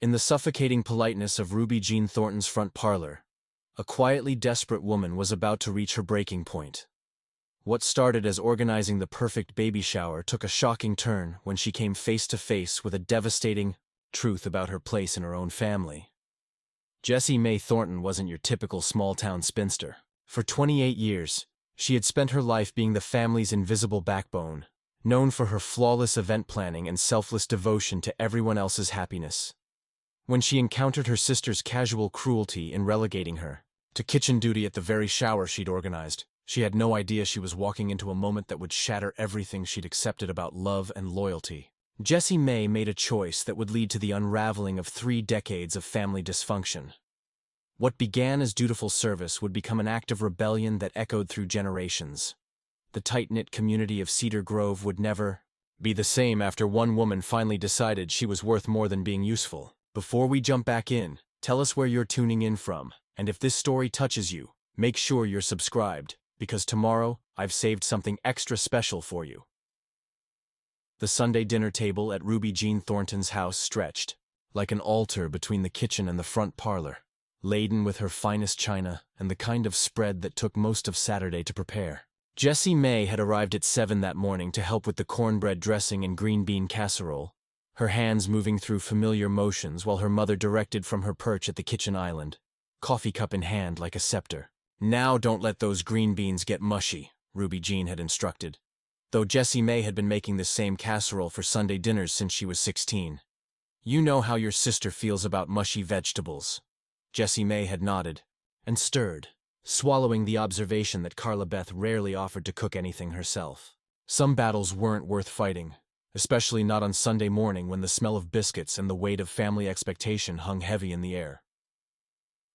In the suffocating politeness of Ruby Jean Thornton's front parlor, a quietly desperate woman was about to reach her breaking point. What started as organizing the perfect baby shower took a shocking turn when she came face to face with a devastating truth about her place in her own family. Jessie Mae Thornton wasn't your typical small-town spinster. For 28 years, she had spent her life being the family's invisible backbone, known for her flawless event planning and selfless devotion to everyone else's happiness. When she encountered her sister's casual cruelty in relegating her to kitchen duty at the very shower she'd organized, she had no idea she was walking into a moment that would shatter everything she'd accepted about love and loyalty. Jessie Mae made a choice that would lead to the unraveling of 3 decades of family dysfunction. What began as dutiful service would become an act of rebellion that echoed through generations. The tight-knit community of Cedar Grove would never be the same after one woman finally decided she was worth more than being useful. Before we jump back in, tell us where you're tuning in from, and if this story touches you, make sure you're subscribed, because tomorrow I've saved something extra special for you. The Sunday dinner table at Ruby Jean Thornton's house stretched like an altar between the kitchen and the front parlor, laden with her finest china and the kind of spread that took most of Saturday to prepare. Jessie Mae had arrived at 7 that morning to help with the cornbread dressing and green bean casserole, her hands moving through familiar motions while her mother directed from her perch at the kitchen island, coffee cup in hand like a scepter. "Now don't let those green beans get mushy," Ruby Jean had instructed, though Jessie Mae had been making this same casserole for Sunday dinners since she was 16. "You know how your sister feels about mushy vegetables." Jessie Mae had nodded and stirred, swallowing the observation that Carla Beth rarely offered to cook anything herself. Some battles weren't worth fighting, especially not on Sunday morning when the smell of biscuits and the weight of family expectation hung heavy in the air.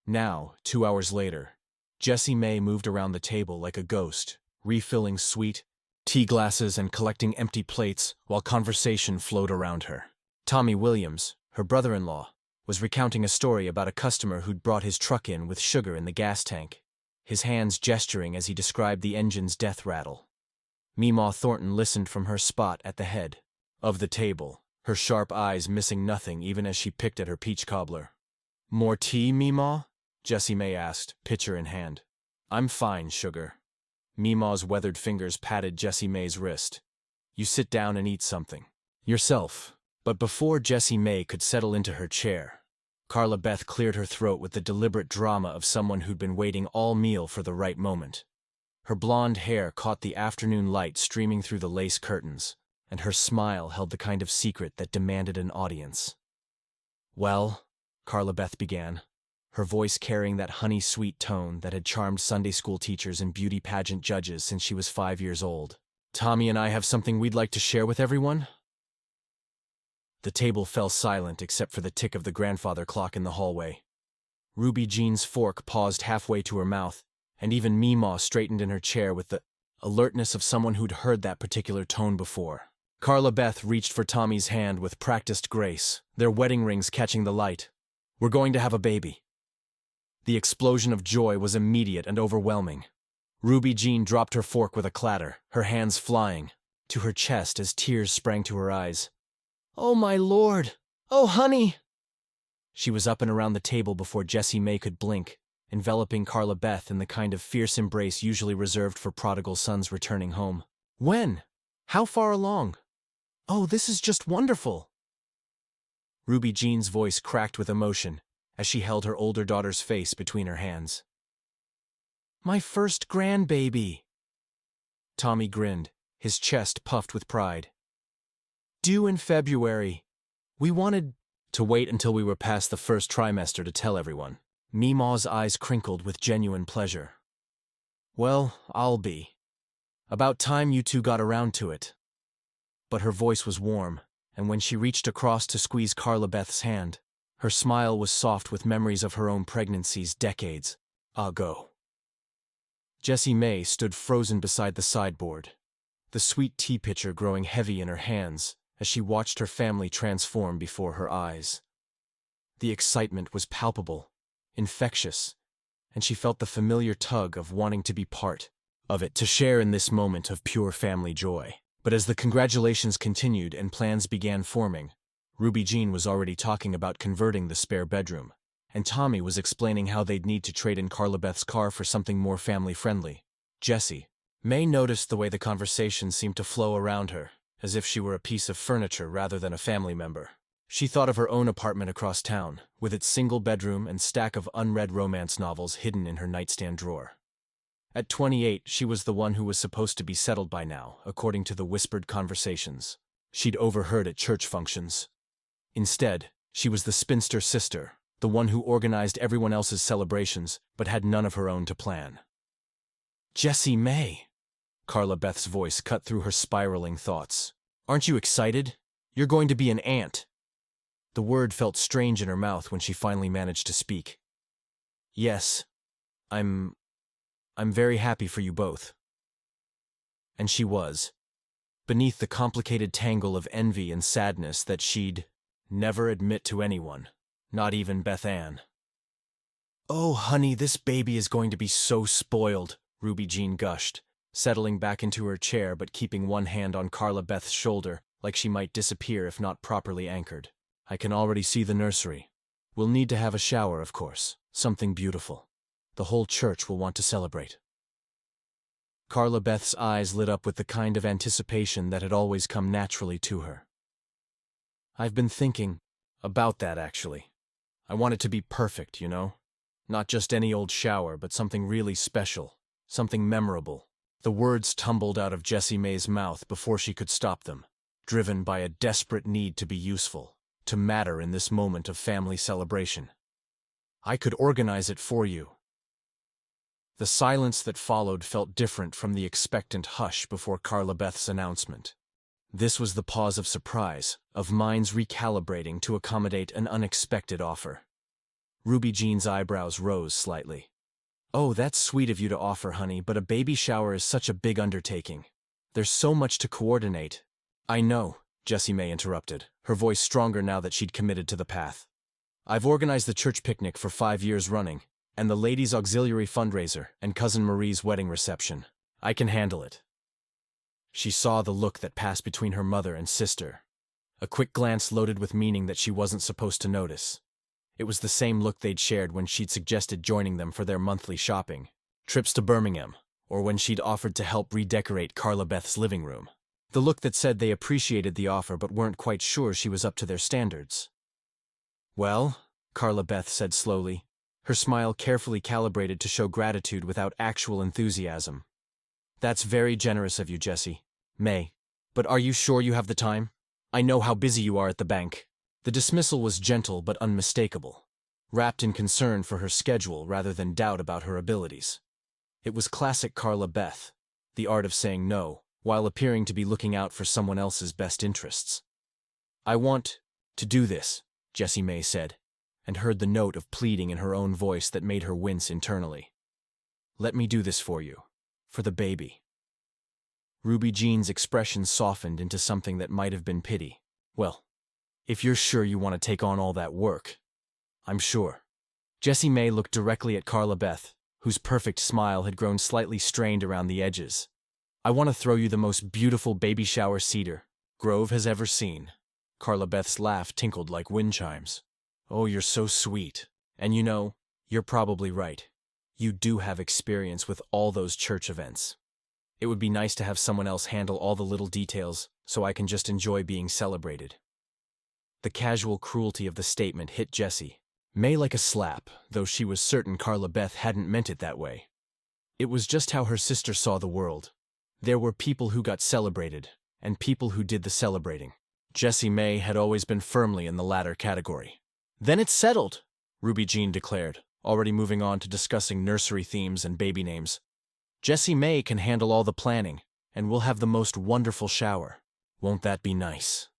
Now, 2 hours later, Jessie Mae moved around the table like a ghost, refilling sweet tea glasses and collecting empty plates while conversation flowed around her. Tommy Williams, her brother-in-law, was recounting a story about a customer who'd brought his truck in with sugar in the gas tank, his hands gesturing as he described the engine's death rattle. Meemaw Thornton listened from her spot at the head of the table, her sharp eyes missing nothing even as she picked at her peach cobbler. "More tea, Meemaw?" Jessie Mae asked, pitcher in hand. "I'm fine, sugar." Meemaw's weathered fingers patted Jessie Mae's wrist. "You sit down and eat something. Yourself." But before Jessie Mae could settle into her chair, Carla Beth cleared her throat with the deliberate drama of someone who'd been waiting all meal for the right moment. Her blonde hair caught the afternoon light streaming through the lace curtains, and her smile held the kind of secret that demanded an audience. "Well," Carla Beth began, her voice carrying that honey-sweet tone that had charmed Sunday school teachers and beauty pageant judges since she was 5 years old. "Tommy and I have something we'd like to share with everyone." The table fell silent except for the tick of the grandfather clock in the hallway. Ruby Jean's fork paused halfway to her mouth, and even Meemaw straightened in her chair with the alertness of someone who'd heard that particular tone before. Carla Beth reached for Tommy's hand with practiced grace, their wedding rings catching the light. "We're going to have a baby." The explosion of joy was immediate and overwhelming. Ruby Jean dropped her fork with a clatter, her hands flying to her chest as tears sprang to her eyes. "Oh, my lord! Oh, honey!" She was up and around the table before Jessie Mae could blink, enveloping Carla Beth in the kind of fierce embrace usually reserved for prodigal sons returning home. "When? How far along? Oh, this is just wonderful!" Ruby Jean's voice cracked with emotion as she held her older daughter's face between her hands. "My first grandbaby!" Tommy grinned, his chest puffed with pride. "Due in February. We wanted to wait until we were past the first trimester to tell everyone." Meemaw's eyes crinkled with genuine pleasure. "Well, I'll be. About time you two got around to it." But her voice was warm, and when she reached across to squeeze Carla Beth's hand, her smile was soft with memories of her own pregnancies decades ago. Jessie Mae stood frozen beside the sideboard, the sweet tea pitcher growing heavy in her hands as she watched her family transform before her eyes. The excitement was palpable, infectious, and she felt the familiar tug of wanting to be part of it, to share in this moment of pure family joy. But as the congratulations continued and plans began forming, Ruby Jean was already talking about converting the spare bedroom, and Tommy was explaining how they'd need to trade in Carla Beth's car for something more family-friendly. Jessie Mae noticed the way the conversation seemed to flow around her, as if she were a piece of furniture rather than a family member. She thought of her own apartment across town, with its single bedroom and stack of unread romance novels hidden in her nightstand drawer. At 28, she was the one who was supposed to be settled by now, according to the whispered conversations she'd overheard at church functions. Instead, she was the spinster sister, the one who organized everyone else's celebrations but had none of her own to plan. Jessie Mae! Carla Beth's voice cut through her spiraling thoughts. Aren't you excited? You're going to be an aunt. The word felt strange in her mouth when she finally managed to speak. Yes, I'm very happy for you both. And she was, beneath the complicated tangle of envy and sadness that she'd never admit to anyone, not even Beth Ann. Oh, honey, this baby is going to be so spoiled, Ruby Jean gushed, settling back into her chair but keeping one hand on Carla Beth's shoulder like she might disappear if not properly anchored. I can already see the nursery. We'll need to have a shower, of course, something beautiful. The whole church will want to celebrate. Carla Beth's eyes lit up with the kind of anticipation that had always come naturally to her. I've been thinking about that, actually. I want it to be perfect, you know? Not just any old shower, but something really special, something memorable. The words tumbled out of Jessie Mae's mouth before she could stop them, driven by a desperate need to be useful, to matter in this moment of family celebration. I could organize it for you. The silence that followed felt different from the expectant hush before Carla Beth's announcement. This was the pause of surprise, of minds recalibrating to accommodate an unexpected offer. Ruby Jean's eyebrows rose slightly. Oh, that's sweet of you to offer, honey, but a baby shower is such a big undertaking. There's so much to coordinate. I know, Jessie Mae interrupted, her voice stronger now that she'd committed to the path. I've organized the church picnic for 5 years running, and the ladies' auxiliary fundraiser and Cousin Marie's wedding reception. I can handle it. She saw the look that passed between her mother and sister, a quick glance loaded with meaning that she wasn't supposed to notice. It was the same look they'd shared when she'd suggested joining them for their monthly shopping, trips to Birmingham, or when she'd offered to help redecorate Carla Beth's living room. The look that said they appreciated the offer but weren't quite sure she was up to their standards. Well, Carla Beth said slowly, her smile carefully calibrated to show gratitude without actual enthusiasm. That's very generous of you, Jessie Mae. But are you sure you have the time? I know how busy you are at the bank. The dismissal was gentle but unmistakable, wrapped in concern for her schedule rather than doubt about her abilities. It was classic Carla Beth, the art of saying no, while appearing to be looking out for someone else's best interests. I want to do this, Jessie Mae said, and heard the note of pleading in her own voice that made her wince internally. Let me do this for you, for the baby. Ruby Jean's expression softened into something that might have been pity. Well, if you're sure you want to take on all that work, I'm sure. Jessie Mae looked directly at Carla Beth, whose perfect smile had grown slightly strained around the edges. I want to throw you the most beautiful baby shower cedar Grove has ever seen. Carla Beth's laugh tinkled like wind chimes. Oh, you're so sweet. And you know, you're probably right. You do have experience with all those church events. It would be nice to have someone else handle all the little details so I can just enjoy being celebrated. The casual cruelty of the statement hit Jessie Mae like a slap, though she was certain Carla Beth hadn't meant it that way. It was just how her sister saw the world. There were people who got celebrated, and people who did the celebrating. Jessie Mae had always been firmly in the latter category. Then it's settled, Ruby Jean declared, already moving on to discussing nursery themes and baby names. Jessie Mae can handle all the planning, and we'll have the most wonderful shower. Won't that be nice?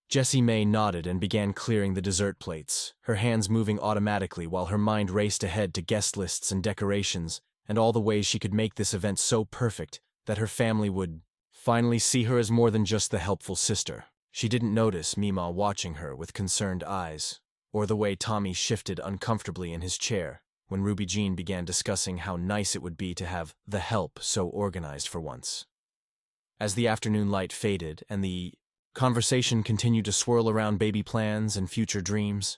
Jessie Mae nodded and began clearing the dessert plates, her hands moving automatically while her mind raced ahead to guest lists and decorations, and all the ways she could make this event so perfect that her family would finally see her as more than just the helpful sister. She didn't notice Mima watching her with concerned eyes, or the way Tommy shifted uncomfortably in his chair when Ruby Jean began discussing how nice it would be to have the help so organized for once. As the afternoon light faded and the Conversation continued to swirl around baby plans and future dreams.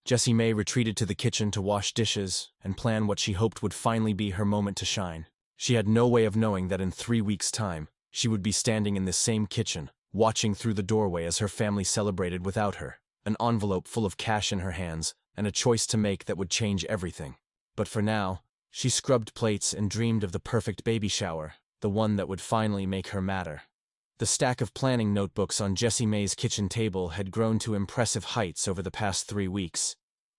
Jessie Mae retreated to the kitchen to wash dishes and plan what she hoped would finally be her moment to shine. She had no way of knowing that in 3 weeks' time, she would be standing in this same kitchen, watching through the doorway as her family celebrated without her, an envelope full of cash in her hands, and a choice to make that would change everything. But for now, she scrubbed plates and dreamed of the perfect baby shower, the one that would finally make her matter. The stack of planning notebooks on Jessie Mae's kitchen table had grown to impressive heights over the past 3 weeks.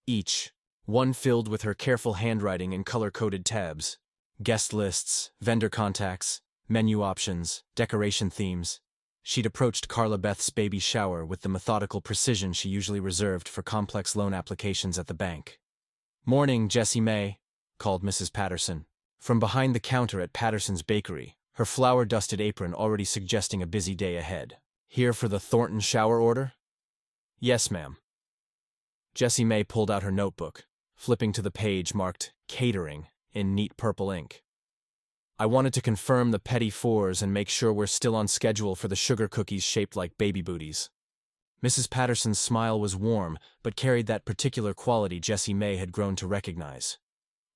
Each, one filled with her careful handwriting and color-coded tabs. Guest lists, vendor contacts, menu options, decoration themes. She'd approached Carla Beth's baby shower with the methodical precision she usually reserved for complex loan applications at the bank. "Morning, Jessie Mae," called Mrs. Patterson. From behind the counter at Patterson's Bakery, her flour-dusted apron already suggesting a busy day ahead. "Here for the Thornton shower order?" "Yes, ma'am." Jessie Mae pulled out her notebook, flipping to the page marked Catering in neat purple ink. "I wanted to confirm the petty fours and make sure we're still on schedule for the sugar cookies shaped like baby booties." Mrs. Patterson's smile was warm, but carried that particular quality Jessie Mae had grown to recognize.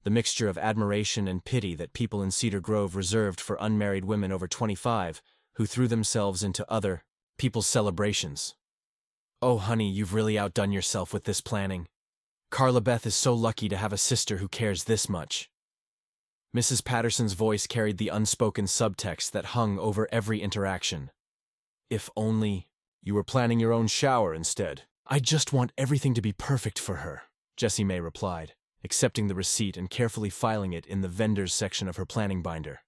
The mixture of admiration and pity that people in Cedar Grove reserved for unmarried women over 25 who threw themselves into other people's celebrations. "Oh, honey, you've really outdone yourself with this planning. Carla Beth is so lucky to have a sister who cares this much." Mrs. Patterson's voice carried the unspoken subtext that hung over every interaction. "If only you were planning your own shower instead. I just want everything to be perfect for her," Jessie Mae replied, accepting the receipt and carefully filing it in the vendors section of her planning binder.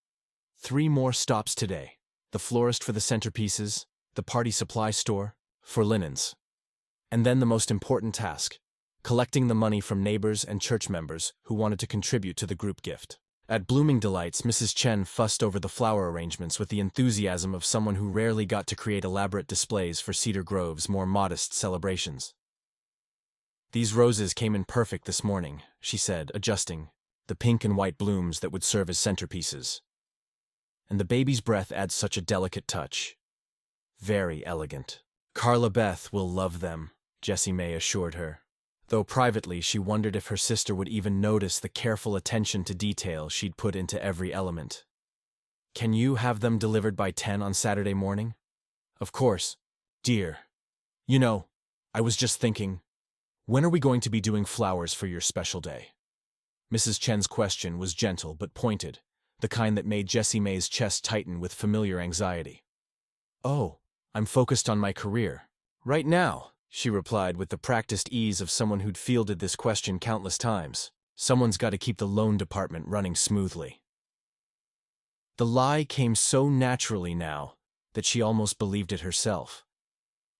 3 more stops today. The florist for the centerpieces, the party supply store for linens. And then the most important task, collecting the money from neighbors and church members who wanted to contribute to the group gift. At Blooming Delights, Mrs. Chen fussed over the flower arrangements with the enthusiasm of someone who rarely got to create elaborate displays for Cedar Grove's more modest celebrations. "These roses came in perfect this morning," she said, adjusting, "the pink and white blooms that would serve as centerpieces. And the baby's breath adds such a delicate touch. Very elegant. Carla Beth will love them," Jessie Mae assured her, though privately she wondered if her sister would even notice the careful attention to detail she'd put into every element. "Can you have them delivered by 10 on Saturday morning?" "Of course, dear. You know, I was just thinking, when are we going to be doing flowers for your special day?" Mrs. Chen's question was gentle but pointed, the kind that made Jessie Mae's chest tighten with familiar anxiety. "Oh, I'm focused on my career. Right now," she replied with the practiced ease of someone who'd fielded this question countless times. "Someone's got to keep the loan department running smoothly." The lie came so naturally now that she almost believed it herself.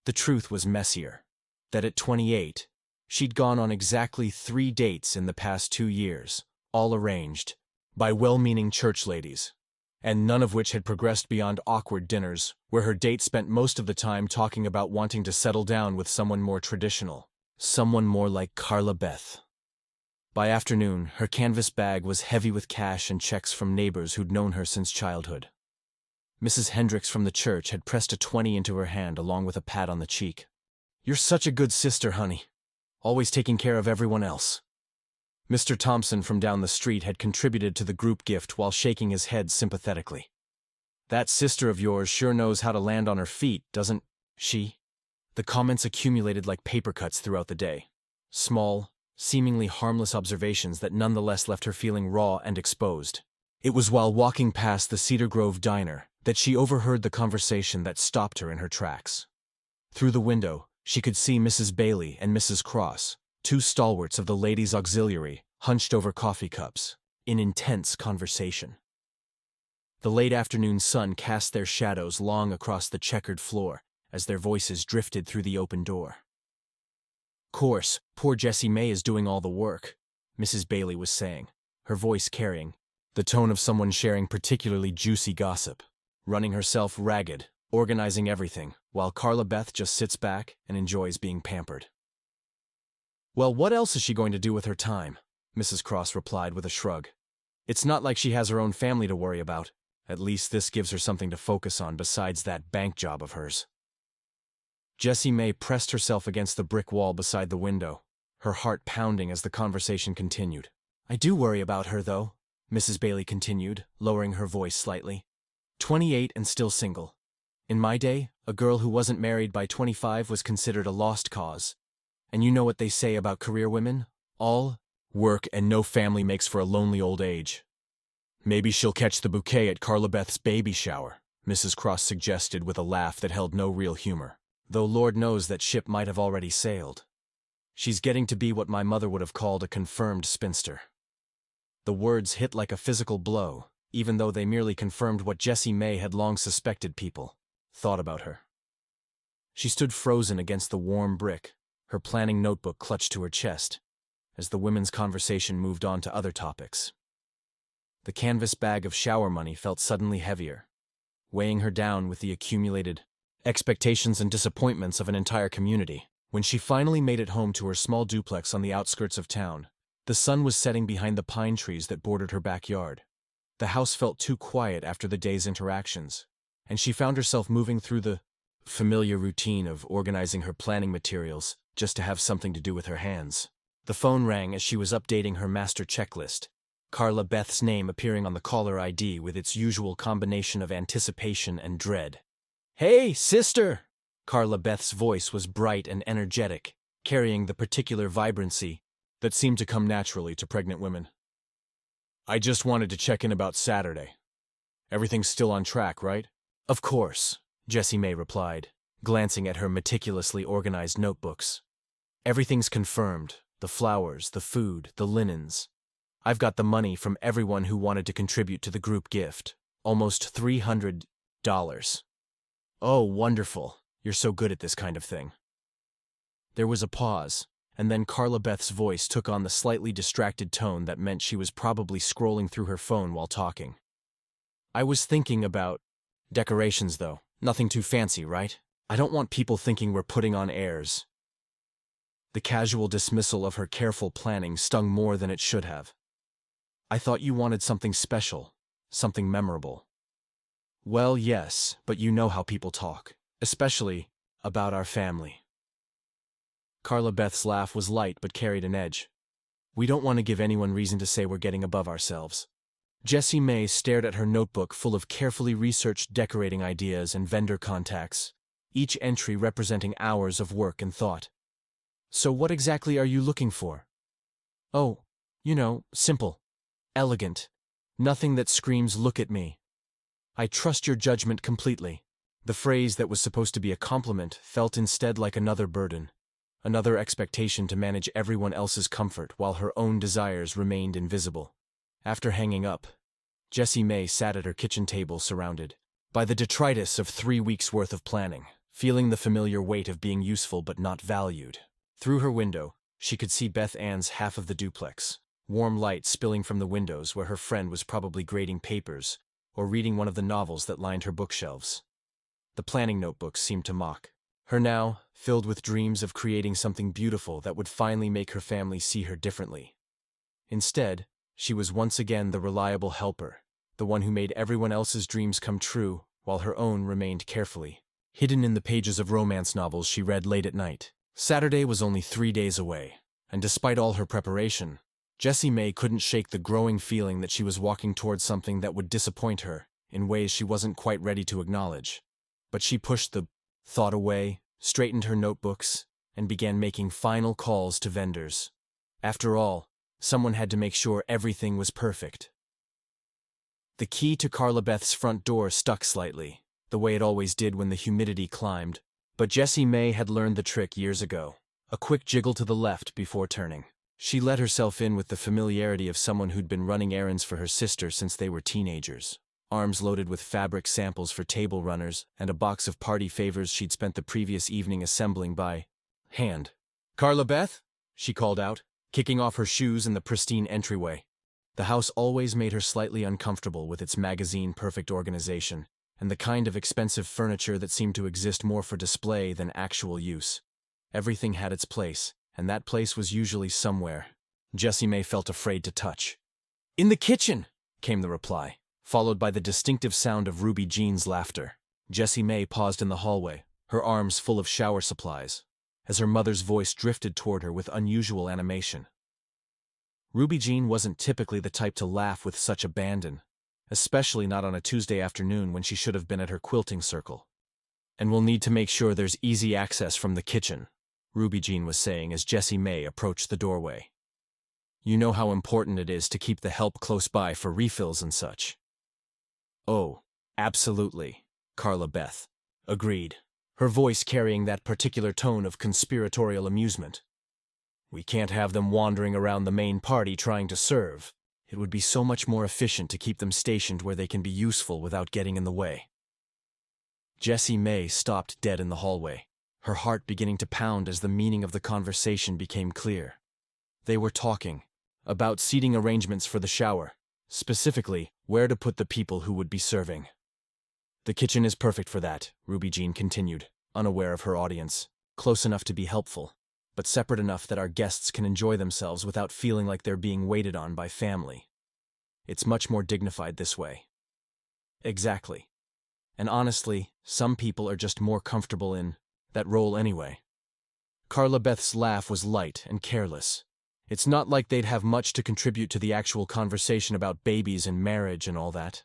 The truth was messier, that at 28, she'd gone on exactly 3 dates in the past 2 years, all arranged by well-meaning church ladies, and none of which had progressed beyond awkward dinners, where her date spent most of the time talking about wanting to settle down with someone more traditional, someone more like Carla Beth. By afternoon, her canvas bag was heavy with cash and checks from neighbors who'd known her since childhood. Mrs. Hendricks from the church had pressed a 20 into her hand along with a pat on the cheek. "You're such a good sister, honey. Always taking care of everyone else." Mr. Thompson from down the street had contributed to the group gift while shaking his head sympathetically. "That sister of yours sure knows how to land on her feet, doesn't she?" The comments accumulated like paper cuts throughout the day. Small, seemingly harmless observations that nonetheless left her feeling raw and exposed. It was while walking past the Cedar Grove diner that she overheard the conversation that stopped her in her tracks. Through the window, she could see Mrs. Bailey and Mrs. Cross, 2 stalwarts of the ladies' auxiliary, hunched over coffee cups, in intense conversation. The late afternoon sun cast their shadows long across the checkered floor as their voices drifted through the open door. "Course, poor Jessie Mae is doing all the work," Mrs. Bailey was saying, her voice carrying the tone of someone sharing particularly juicy gossip, running herself ragged, organizing everything, while Carla Beth just sits back and enjoys being pampered. "Well, what else is she going to do with her time?" Mrs. Cross replied with a shrug. "It's not like she has her own family to worry about. At least this gives her something to focus on besides that bank job of hers." Jessie Mae pressed herself against the brick wall beside the window, her heart pounding as the conversation continued. "I do worry about her, though," Mrs. Bailey continued, lowering her voice slightly. 28 and still single. In my day, a girl who wasn't married by 25 was considered a lost cause. And you know what they say about career women? All work and no family makes for a lonely old age. "Maybe she'll catch the bouquet at Carla Beth's baby shower," Mrs. Cross suggested with a laugh that held no real humor. Though Lord knows that ship might have already sailed. She's getting to be what my mother would have called a confirmed spinster. The words hit like a physical blow, even though they merely confirmed what Jessie Mae had long suspected people thought about her. She stood frozen against the warm brick, her planning notebook clutched to her chest, as the women's conversation moved on to other topics. The canvas bag of shower money felt suddenly heavier, weighing her down with the accumulated expectations and disappointments of an entire community. When she finally made it home to her small duplex on the outskirts of town, the sun was setting behind the pine trees that bordered her backyard. The house felt too quiet after the day's interactions, and she found herself moving through the familiar routine of organizing her planning materials just to have something to do with her hands. The phone rang as she was updating her master checklist, Carla Beth's name appearing on the caller ID with its usual combination of anticipation and dread. "Hey, sister!" Carla Beth's voice was bright and energetic, carrying the particular vibrancy that seemed to come naturally to pregnant women. "I just wanted to check in about Saturday. Everything's still on track, right?" "Of course," Jessie Mae replied, glancing at her meticulously organized notebooks. "Everything's confirmed, the flowers, the food, the linens. I've got the money from everyone who wanted to contribute to the group gift, almost $300. "Oh, wonderful. You're so good at this kind of thing." There was a pause, and then Carla Beth's voice took on the slightly distracted tone that meant she was probably scrolling through her phone while talking. "I was thinking about decorations, though. Nothing too fancy, right? I don't want people thinking we're putting on airs." The casual dismissal of her careful planning stung more than it should have. "I thought you wanted something special, something memorable." "Well, yes, but you know how people talk, especially about our family." Carla Beth's laugh was light but carried an edge. "We don't want to give anyone reason to say we're getting above ourselves." Jessie Mae stared at her notebook full of carefully researched decorating ideas and vendor contacts, each entry representing hours of work and thought. "So what exactly are you looking for?" "Oh, simple, elegant, nothing that screams 'look at me.' I trust your judgment completely." The phrase that was supposed to be a compliment felt instead like another burden, another expectation to manage everyone else's comfort while her own desires remained invisible. After hanging up, Jessie Mae sat at her kitchen table surrounded by the detritus of 3 weeks' worth of planning, feeling the familiar weight of being useful but not valued. Through her window, she could see Beth Ann's half of the duplex, warm light spilling from the windows where her friend was probably grading papers or reading one of the novels that lined her bookshelves. The planning notebooks seemed to mock her now, filled with dreams of creating something beautiful that would finally make her family see her differently. Instead, she was once again the reliable helper, the one who made everyone else's dreams come true while her own remained carefully hidden in the pages of romance novels she read late at night. Saturday was only 3 days away, and despite all her preparation, Jessie Mae couldn't shake the growing feeling that she was walking towards something that would disappoint her in ways she wasn't quite ready to acknowledge. But she pushed the thought away, straightened her notebooks, and began making final calls to vendors. After all, someone had to make sure everything was perfect. The key to Carla Beth's front door stuck slightly, the way it always did when the humidity climbed, but Jessie Mae had learned the trick years ago. A quick jiggle to the left before turning. She let herself in with the familiarity of someone who'd been running errands for her sister since they were teenagers, arms loaded with fabric samples for table runners and a box of party favors she'd spent the previous evening assembling by hand. "Carla Beth?" she called out, kicking off her shoes in the pristine entryway. The house always made her slightly uncomfortable with its magazine-perfect organization and the kind of expensive furniture that seemed to exist more for display than actual use. Everything had its place, and that place was usually somewhere Jessie Mae felt afraid to touch. "In the kitchen," came the reply, followed by the distinctive sound of Ruby Jean's laughter. Jessie Mae paused in the hallway, her arms full of shower supplies, as her mother's voice drifted toward her with unusual animation. Ruby Jean wasn't typically the type to laugh with such abandon, especially not on a Tuesday afternoon when she should have been at her quilting circle. "And we'll need to make sure there's easy access from the kitchen," Ruby Jean was saying as Jessie Mae approached the doorway. "You know how important it is to keep the help close by for refills and such." "Oh, absolutely," Carla Beth agreed, her voice carrying that particular tone of conspiratorial amusement. "We can't have them wandering around the main party trying to serve. It would be so much more efficient to keep them stationed where they can be useful without getting in the way." Jessie Mae stopped dead in the hallway, her heart beginning to pound as the meaning of the conversation became clear. They were talking about seating arrangements for the shower, specifically where to put the people who would be serving. "The kitchen is perfect for that," Ruby Jean continued, unaware of her audience, close enough to be helpful, but separate enough that our guests can enjoy themselves without feeling like they're being waited on by family. It's much more dignified this way. Exactly. And honestly, some people are just more comfortable in that role anyway. Carla Beth's laugh was light and careless. It's not like they'd have much to contribute to the actual conversation about babies and marriage and all that.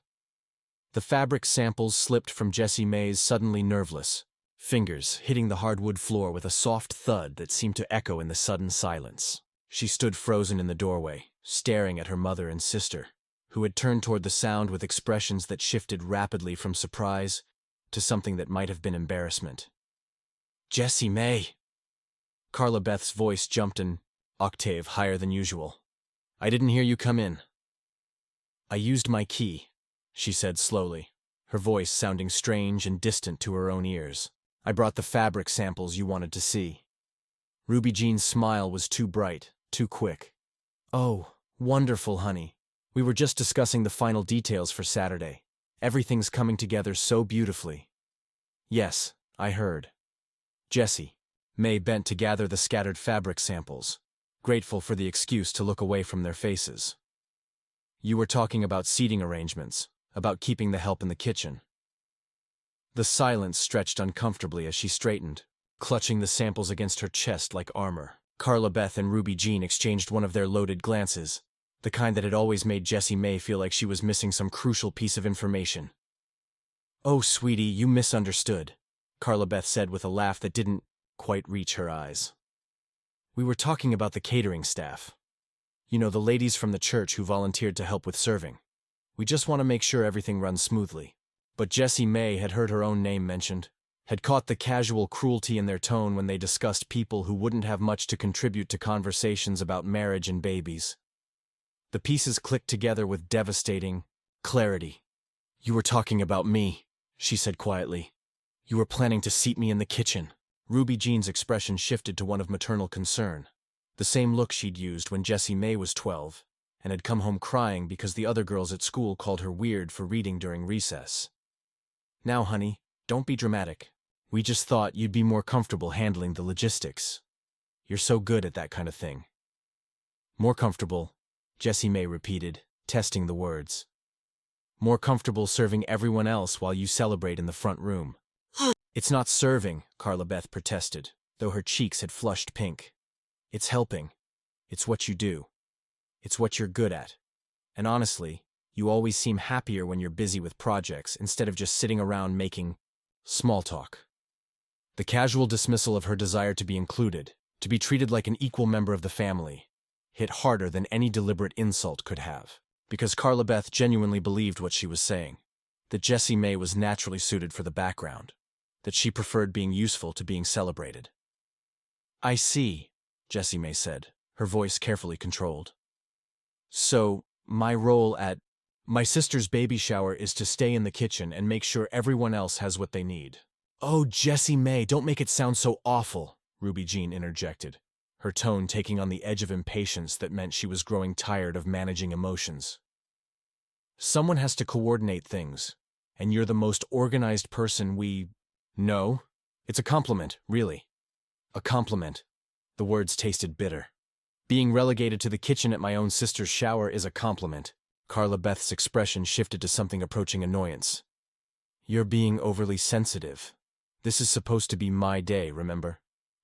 The fabric samples slipped from Jessie Mae's suddenly nerveless fingers, hitting the hardwood floor with a soft thud that seemed to echo in the sudden silence. She stood frozen in the doorway, staring at her mother and sister, who had turned toward the sound with expressions that shifted rapidly from surprise to something that might have been embarrassment. "Jessie Mae!" Carla Beth's voice jumped an octave higher than usual. "I didn't hear you come in." "I used my key," she said slowly, her voice sounding strange and distant to her own ears. "I brought the fabric samples you wanted to see." Ruby Jean's smile was too bright, too quick. "Oh, wonderful, honey. We were just discussing the final details for Saturday. Everything's coming together so beautifully." "Yes, I heard." Jessie Mae bent to gather the scattered fabric samples, grateful for the excuse to look away from their faces. "You were talking about seating arrangements, about keeping the help in the kitchen." The silence stretched uncomfortably as she straightened, clutching the samples against her chest like armor. Carla Beth and Ruby Jean exchanged one of their loaded glances, the kind that had always made Jessie Mae feel like she was missing some crucial piece of information. "Oh, sweetie, you misunderstood," Carla Beth said with a laugh that didn't quite reach her eyes. "We were talking about the catering staff. You know, the ladies from the church who volunteered to help with serving. We just want to make sure everything runs smoothly." But Jessie Mae had heard her own name mentioned, had caught the casual cruelty in their tone when they discussed people who wouldn't have much to contribute to conversations about marriage and babies. The pieces clicked together with devastating clarity. "You were talking about me," she said quietly. "You were planning to seat me in the kitchen." Ruby Jean's expression shifted to one of maternal concern, the same look she'd used when Jessie Mae was 12 and had come home crying because the other girls at school called her weird for reading during recess. "Now, honey, don't be dramatic. We just thought you'd be more comfortable handling the logistics. You're so good at that kind of thing." "More comfortable," Jessie Mae repeated, testing the words. "More comfortable serving everyone else while you celebrate in the front room." "It's not serving," Carla Beth protested, though her cheeks had flushed pink. "It's helping. It's what you do. It's what you're good at. And honestly, you always seem happier when you're busy with projects instead of just sitting around making small talk." The casual dismissal of her desire to be included, to be treated like an equal member of the family, hit harder than any deliberate insult could have, because Carla Beth genuinely believed what she was saying, that Jessie Mae was naturally suited for the background, that she preferred being useful to being celebrated. "I see," Jessie Mae said, her voice carefully controlled. "So, my role at my sister's baby shower is to stay in the kitchen and make sure everyone else has what they need." "Oh, Jessie Mae, don't make it sound so awful," Ruby Jean interjected, her tone taking on the edge of impatience that meant she was growing tired of managing emotions. "Someone has to coordinate things, and you're the most organized person we know. It's a compliment, really. A compliment." The words tasted bitter. "Being relegated to the kitchen at my own sister's shower is a compliment." Carla Beth's expression shifted to something approaching annoyance. "You're being overly sensitive." This is supposed to be my day, remember?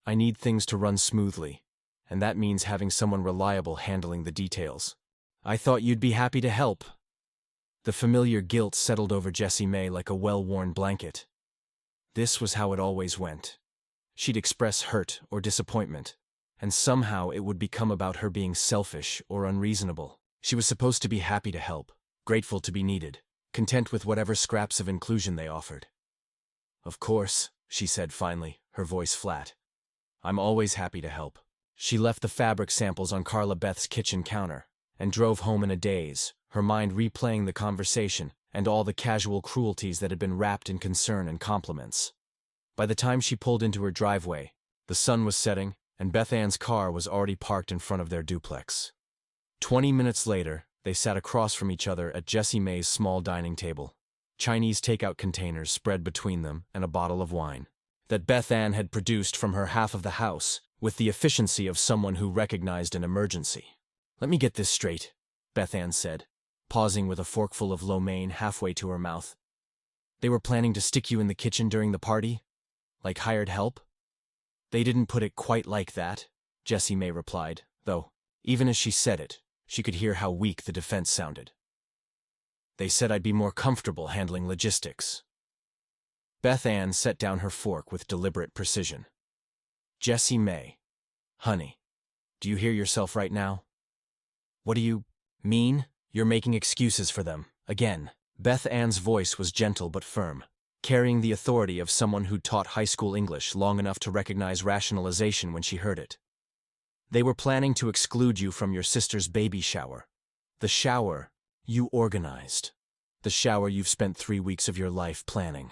I need things to run smoothly, and that means having someone reliable handling the details. I thought you'd be happy to help. The familiar guilt settled over Jessie Mae like a well-worn blanket. This was how it always went. She'd express hurt or disappointment, and somehow it would become about her being selfish or unreasonable. She was supposed to be happy to help, grateful to be needed, content with whatever scraps of inclusion they offered. Of course, she said finally, her voice flat. I'm always happy to help. She left the fabric samples on Carla Beth's kitchen counter and drove home in a daze, her mind replaying the conversation and all the casual cruelties that had been wrapped in concern and compliments. By the time she pulled into her driveway, the sun was setting and Beth Ann's car was already parked in front of their duplex. 20 minutes later, they sat across from each other at Jessie Mae's small dining table, Chinese takeout containers spread between them and a bottle of wine that Beth Ann had produced from her half of the house with the efficiency of someone who recognized an emergency. Let me get this straight, Beth Ann said, pausing with a forkful of lo mein halfway to her mouth. They were planning to stick you in the kitchen during the party? Like hired help? They didn't put it quite like that, Jessie Mae replied, though, even as she said it, she could hear how weak the defense sounded. They said I'd be more comfortable handling logistics. Beth Ann set down her fork with deliberate precision. Jessie Mae, honey, do you hear yourself right now? What do you mean? You're making excuses for them, again. Beth Ann's voice was gentle but firm, carrying the authority of someone who'd taught high school English long enough to recognize rationalization when she heard it. They were planning to exclude you from your sister's baby shower. The shower you organized. The shower you've spent 3 weeks of your life planning.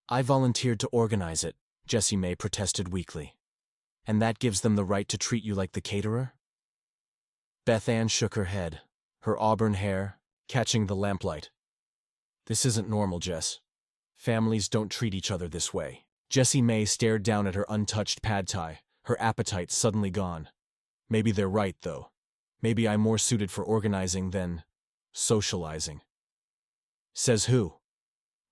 I volunteered to organize it, Jessie Mae protested weakly. And that gives them the right to treat you like the caterer? Beth Ann shook her head, her auburn hair catching the lamplight. This isn't normal, Jess. Families don't treat each other this way. Jessie Mae stared down at her untouched pad thai, her appetite suddenly gone. Maybe they're right, though. Maybe I'm more suited for organizing than socializing. Says who?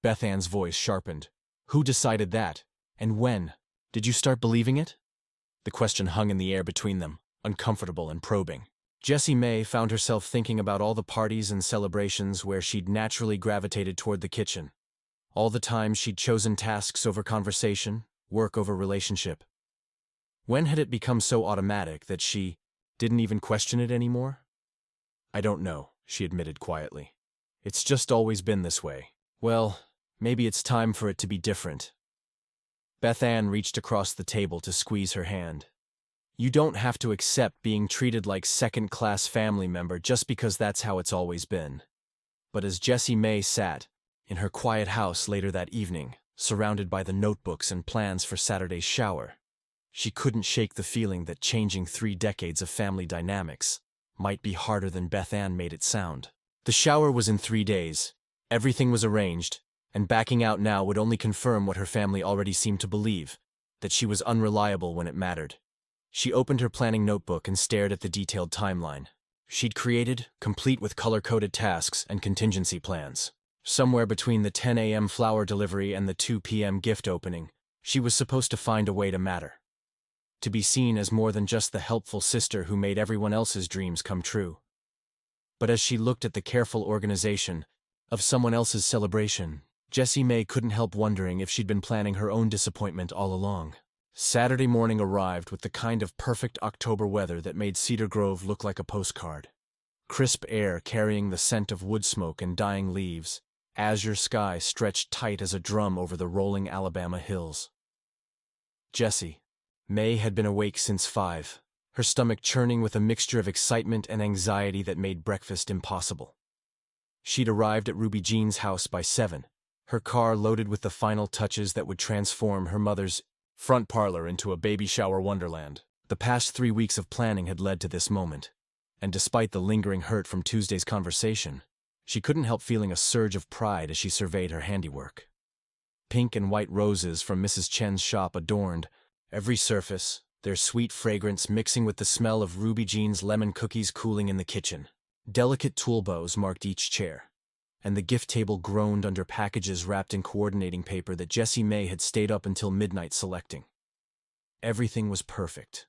Beth Ann's voice sharpened. Who decided that? And when? Did you start believing it? The question hung in the air between them, uncomfortable and probing. Jessie Mae found herself thinking about all the parties and celebrations where she'd naturally gravitated toward the kitchen. All the times she'd chosen tasks over conversation, work over relationship. When had it become so automatic that she didn't even question it anymore? I don't know, she admitted quietly. It's just always been this way. Well, maybe it's time for it to be different. Beth Ann reached across the table to squeeze her hand. You don't have to accept being treated like second-class family member just because that's how it's always been. But as Jessie Mae sat in her quiet house later that evening, surrounded by the notebooks and plans for Saturday's shower, she couldn't shake the feeling that changing 3 decades of family dynamics might be harder than Beth Ann made it sound. The shower was in 3 days, everything was arranged, and backing out now would only confirm what her family already seemed to believe, that she was unreliable when it mattered. She opened her planning notebook and stared at the detailed timeline she'd created, complete with color-coded tasks and contingency plans. Somewhere between the 10 a.m. flower delivery and the 2 p.m. gift opening, she was supposed to find a way to matter. To be seen as more than just the helpful sister who made everyone else's dreams come true. But as she looked at the careful organization of someone else's celebration, Jessie Mae couldn't help wondering if she'd been planning her own disappointment all along. Saturday morning arrived with the kind of perfect October weather that made Cedar Grove look like a postcard. Crisp air carrying the scent of wood smoke and dying leaves, azure sky stretched tight as a drum over the rolling Alabama hills. Jessie Mae had been awake since 5, her stomach churning with a mixture of excitement and anxiety that made breakfast impossible. She'd arrived at Ruby Jean's house by 7, her car loaded with the final touches that would transform her mother's front parlor into a baby shower wonderland. The past 3 weeks of planning had led to this moment, and despite the lingering hurt from Tuesday's conversation, she couldn't help feeling a surge of pride as she surveyed her handiwork. Pink and white roses from Mrs. Chen's shop adorned every surface, their sweet fragrance mixing with the smell of Ruby Jean's lemon cookies cooling in the kitchen. Delicate tool bows marked each chair, and the gift table groaned under packages wrapped in coordinating paper that Jessie Mae had stayed up until midnight selecting. Everything was perfect,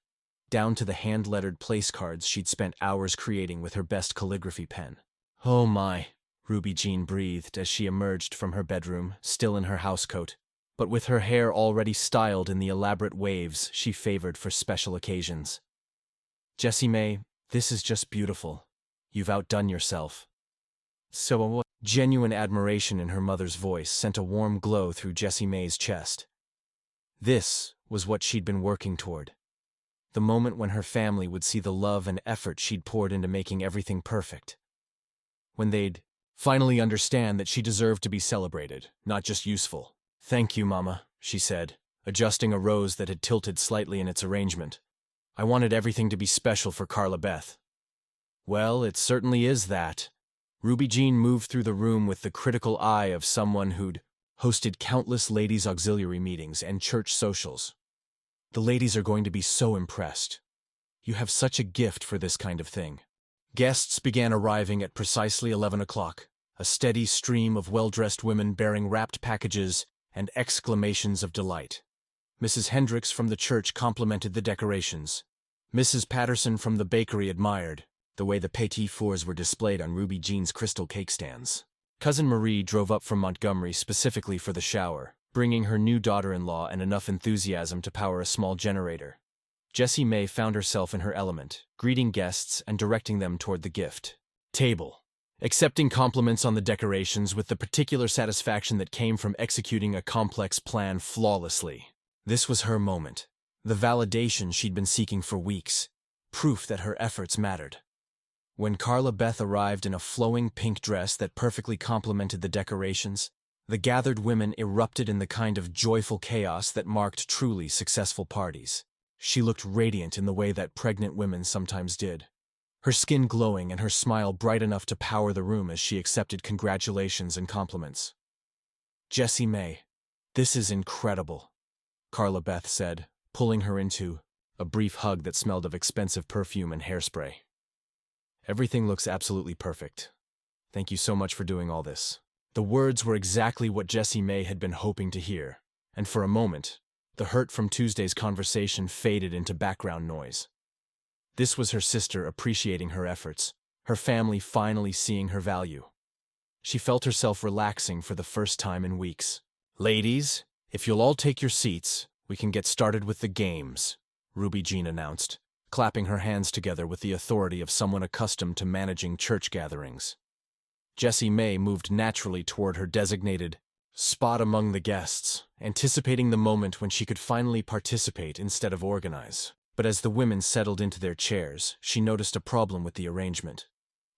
down to the hand-lettered place cards she'd spent hours creating with her best calligraphy pen. "Oh my," Ruby Jean breathed as she emerged from her bedroom, still in her housecoat, but with her hair already styled in the elaborate waves she favored for special occasions. "Jessie Mae, this is just beautiful. You've outdone yourself." So, genuine admiration in her mother's voice sent a warm glow through Jessie Mae's chest. This was what she'd been working toward. The moment when her family would see the love and effort she'd poured into making everything perfect. When they'd finally understand that she deserved to be celebrated, not just useful. "Thank you, Mama," she said, adjusting a rose that had tilted slightly in its arrangement. "I wanted everything to be special for Carla Beth." "Well, it certainly is that." Ruby Jean moved through the room with the critical eye of someone who'd hosted countless ladies' auxiliary meetings and church socials. "The ladies are going to be so impressed. You have such a gift for this kind of thing." Guests began arriving at precisely 11 o'clock, a steady stream of well-dressed women bearing wrapped packages and exclamations of delight. Mrs. Hendricks from the church complimented the decorations. Mrs. Patterson from the bakery admired the way the petit fours were displayed on Ruby Jean's crystal cake stands. Cousin Marie drove up from Montgomery specifically for the shower, bringing her new daughter-in-law and enough enthusiasm to power a small generator. Jessie Mae found herself in her element, greeting guests and directing them toward the gift table, accepting compliments on the decorations with the particular satisfaction that came from executing a complex plan flawlessly. This was her moment, the validation she'd been seeking for weeks, proof that her efforts mattered. When Carla Beth arrived in a flowing pink dress that perfectly complemented the decorations, the gathered women erupted in the kind of joyful chaos that marked truly successful parties. She looked radiant in the way that pregnant women sometimes did, her skin glowing and her smile bright enough to power the room as she accepted congratulations and compliments. "Jessie Mae, this is incredible," Carla Beth said, pulling her into a brief hug that smelled of expensive perfume and hairspray. "Everything looks absolutely perfect. Thank you so much for doing all this." The words were exactly what Jessie Mae had been hoping to hear, and for a moment, the hurt from Tuesday's conversation faded into background noise. This was her sister appreciating her efforts, her family finally seeing her value. She felt herself relaxing for the first time in weeks. "Ladies, if you'll all take your seats, we can get started with the games," Ruby Jean announced, clapping her hands together with the authority of someone accustomed to managing church gatherings. Jessie Mae moved naturally toward her designated spot among the guests, anticipating the moment when she could finally participate instead of organize. But as the women settled into their chairs, she noticed a problem with the arrangement.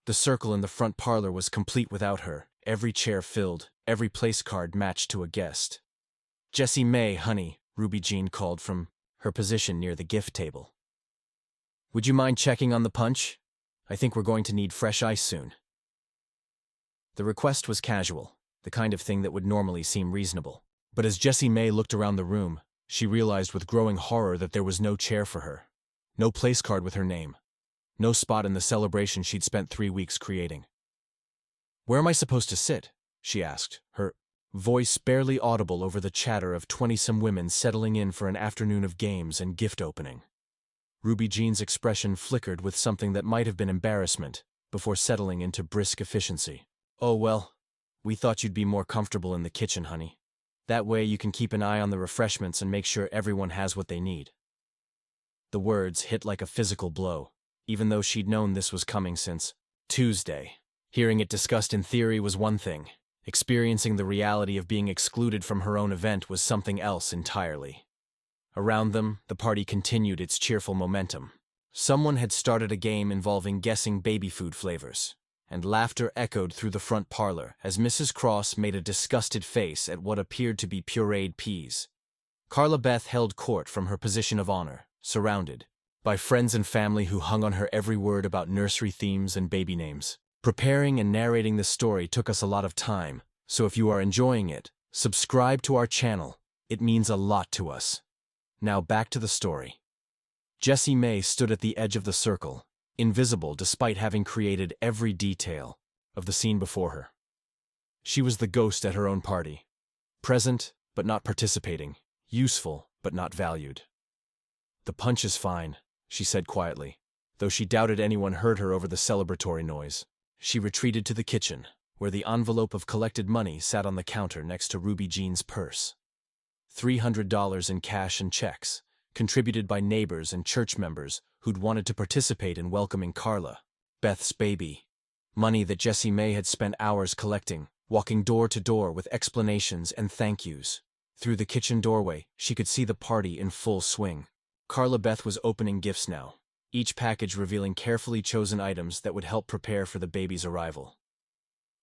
The circle in the front parlor was complete without her, every chair filled, every place card matched to a guest. "Jessie Mae, honey," Ruby Jean called from her position near the gift table. "Would you mind checking on the punch? I think we're going to need fresh ice soon." The request was casual, the kind of thing that would normally seem reasonable. But as Jessie Mae looked around the room, she realized with growing horror that there was no chair for her, no place card with her name, no spot in the celebration she'd spent 3 weeks creating. "Where am I supposed to sit?" she asked, her voice barely audible over the chatter of 20-some women settling in for an afternoon of games and gift opening. Ruby Jean's expression flickered with something that might have been embarrassment, before settling into brisk efficiency. "Oh well, we thought you'd be more comfortable in the kitchen, honey. That way you can keep an eye on the refreshments and make sure everyone has what they need." The words hit like a physical blow, even though she'd known this was coming since Tuesday. Hearing it discussed in theory was one thing. Experiencing the reality of being excluded from her own event was something else entirely. Around them, the party continued its cheerful momentum. Someone had started a game involving guessing baby food flavors, and laughter echoed through the front parlor as Mrs. Cross made a disgusted face at what appeared to be pureed peas. Carla Beth held court from her position of honor, surrounded by friends and family who hung on her every word about nursery themes and baby names. Preparing and narrating this story took us a lot of time, so if you are enjoying it, subscribe to our channel. It means a lot to us. Now back to the story. Jessie Mae stood at the edge of the circle, invisible despite having created every detail of the scene before her. She was the ghost at her own party. Present, but not participating. Useful, but not valued. "The punch is fine," she said quietly, though she doubted anyone heard her over the celebratory noise. She retreated to the kitchen, where the envelope of collected money sat on the counter next to Ruby Jean's purse. $300 in cash and checks, contributed by neighbors and church members who'd wanted to participate in welcoming Carla, Beth's baby. Money that Jessie Mae had spent hours collecting, walking door to door with explanations and thank yous. Through the kitchen doorway, she could see the party in full swing. Carla Beth was opening gifts now, each package revealing carefully chosen items that would help prepare for the baby's arrival.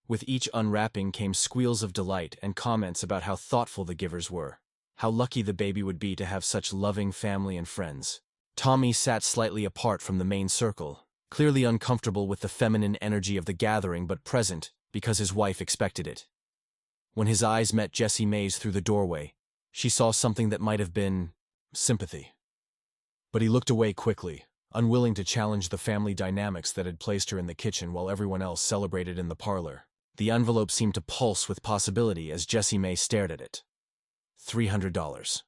With each unwrapping came squeals of delight and comments about how thoughtful the givers were, how lucky the baby would be to have such loving family and friends. Tommy sat slightly apart from the main circle, clearly uncomfortable with the feminine energy of the gathering but present because his wife expected it. When his eyes met Jessie Mae's through the doorway, she saw something that might have been sympathy. But he looked away quickly, unwilling to challenge the family dynamics that had placed her in the kitchen while everyone else celebrated in the parlor. The envelope seemed to pulse with possibility as Jessie Mae stared at it. $300.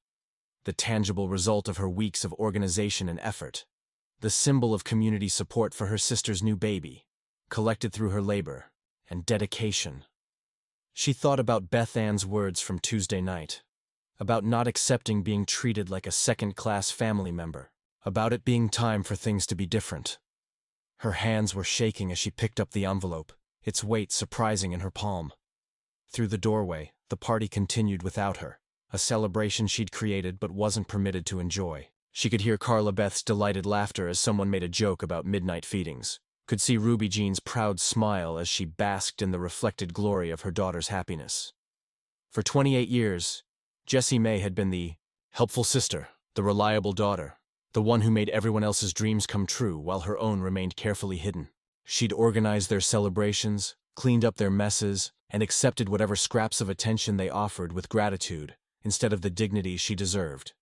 The tangible result of her weeks of organization and effort. The symbol of community support for her sister's new baby, collected through her labor and dedication. She thought about Beth Ann's words from Tuesday night, about not accepting being treated like a second-class family member, about it being time for things to be different. Her hands were shaking as she picked up the envelope, its weight surprising in her palm. Through the doorway, the party continued without her, a celebration she'd created but wasn't permitted to enjoy. She could hear Carla Beth's delighted laughter as someone made a joke about midnight feedings, could see Ruby Jean's proud smile as she basked in the reflected glory of her daughter's happiness. For 28 years, Jessie Mae had been the helpful sister, the reliable daughter, the one who made everyone else's dreams come true while her own remained carefully hidden. She'd organized their celebrations, cleaned up their messes, and accepted whatever scraps of attention they offered with gratitude, instead of the dignity she deserved.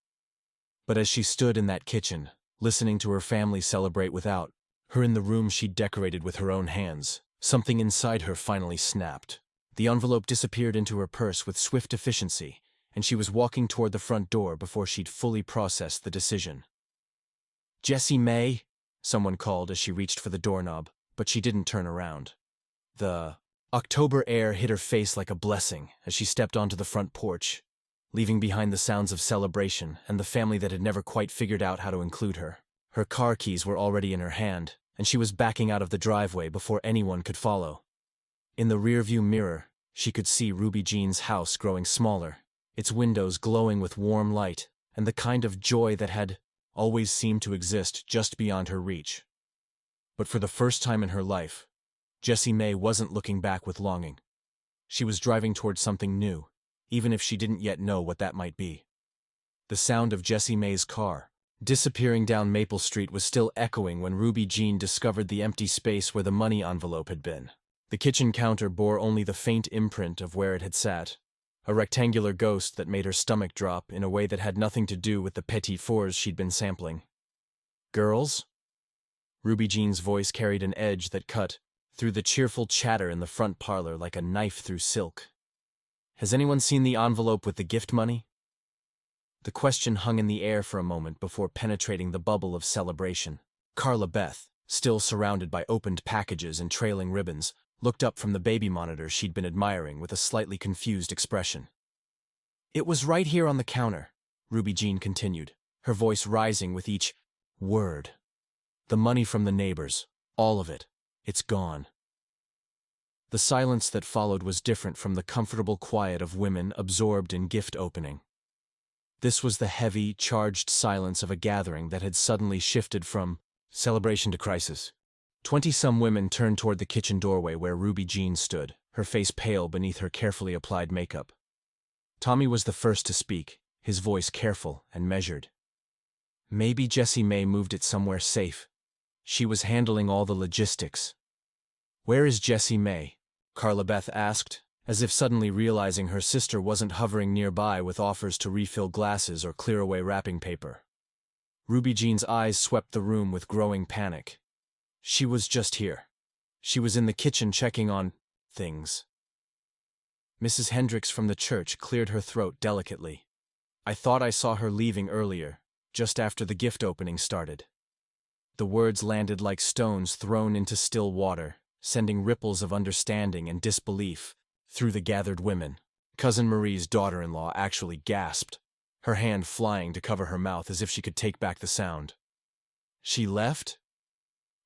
But as she stood in that kitchen, listening to her family celebrate without her in the room she'd decorated with her own hands, something inside her finally snapped. The envelope disappeared into her purse with swift efficiency, and she was walking toward the front door before she'd fully processed the decision. "Jessie Mae," someone called as she reached for the doorknob, but she didn't turn around. The October air hit her face like a blessing as she stepped onto the front porch, leaving behind the sounds of celebration and the family that had never quite figured out how to include her. Her car keys were already in her hand, and she was backing out of the driveway before anyone could follow. In the rearview mirror, she could see Ruby Jean's house growing smaller, its windows glowing with warm light, and the kind of joy that had always seemed to exist just beyond her reach. But for the first time in her life, Jessie Mae wasn't looking back with longing. She was driving towards something new, even if she didn't yet know what that might be. The sound of Jessie Mae's car, disappearing down Maple Street, was still echoing when Ruby Jean discovered the empty space where the money envelope had been. The kitchen counter bore only the faint imprint of where it had sat, a rectangular ghost that made her stomach drop in a way that had nothing to do with the petit fours she'd been sampling. "Girls?" Ruby Jean's voice carried an edge that cut through the cheerful chatter in the front parlor like a knife through silk. "Has anyone seen the envelope with the gift money?" The question hung in the air for a moment before penetrating the bubble of celebration. Carla Beth, still surrounded by opened packages and trailing ribbons, looked up from the baby monitor she'd been admiring with a slightly confused expression. "It was right here on the counter," Ruby Jean continued, her voice rising with each word. "The money from the neighbors, all of it, it's gone." The silence that followed was different from the comfortable quiet of women absorbed in gift opening. This was the heavy, charged silence of a gathering that had suddenly shifted from celebration to crisis. 20-some women turned toward the kitchen doorway where Ruby Jean stood, her face pale beneath her carefully applied makeup. Tommy was the first to speak, his voice careful and measured. Maybe Jessie Mae moved it somewhere safe. She was handling all the logistics. "Where is Jessie Mae?" Carla Beth asked, as if suddenly realizing her sister wasn't hovering nearby with offers to refill glasses or clear away wrapping paper. Ruby Jean's eyes swept the room with growing panic. She was just here. She was in the kitchen checking on things. Mrs. Hendricks from the church cleared her throat delicately. I thought I saw her leaving earlier, just after the gift opening started. The words landed like stones thrown into still water, sending ripples of understanding and disbelief through the gathered women. Cousin Marie's daughter-in-law actually gasped, her hand flying to cover her mouth as if she could take back the sound. She left?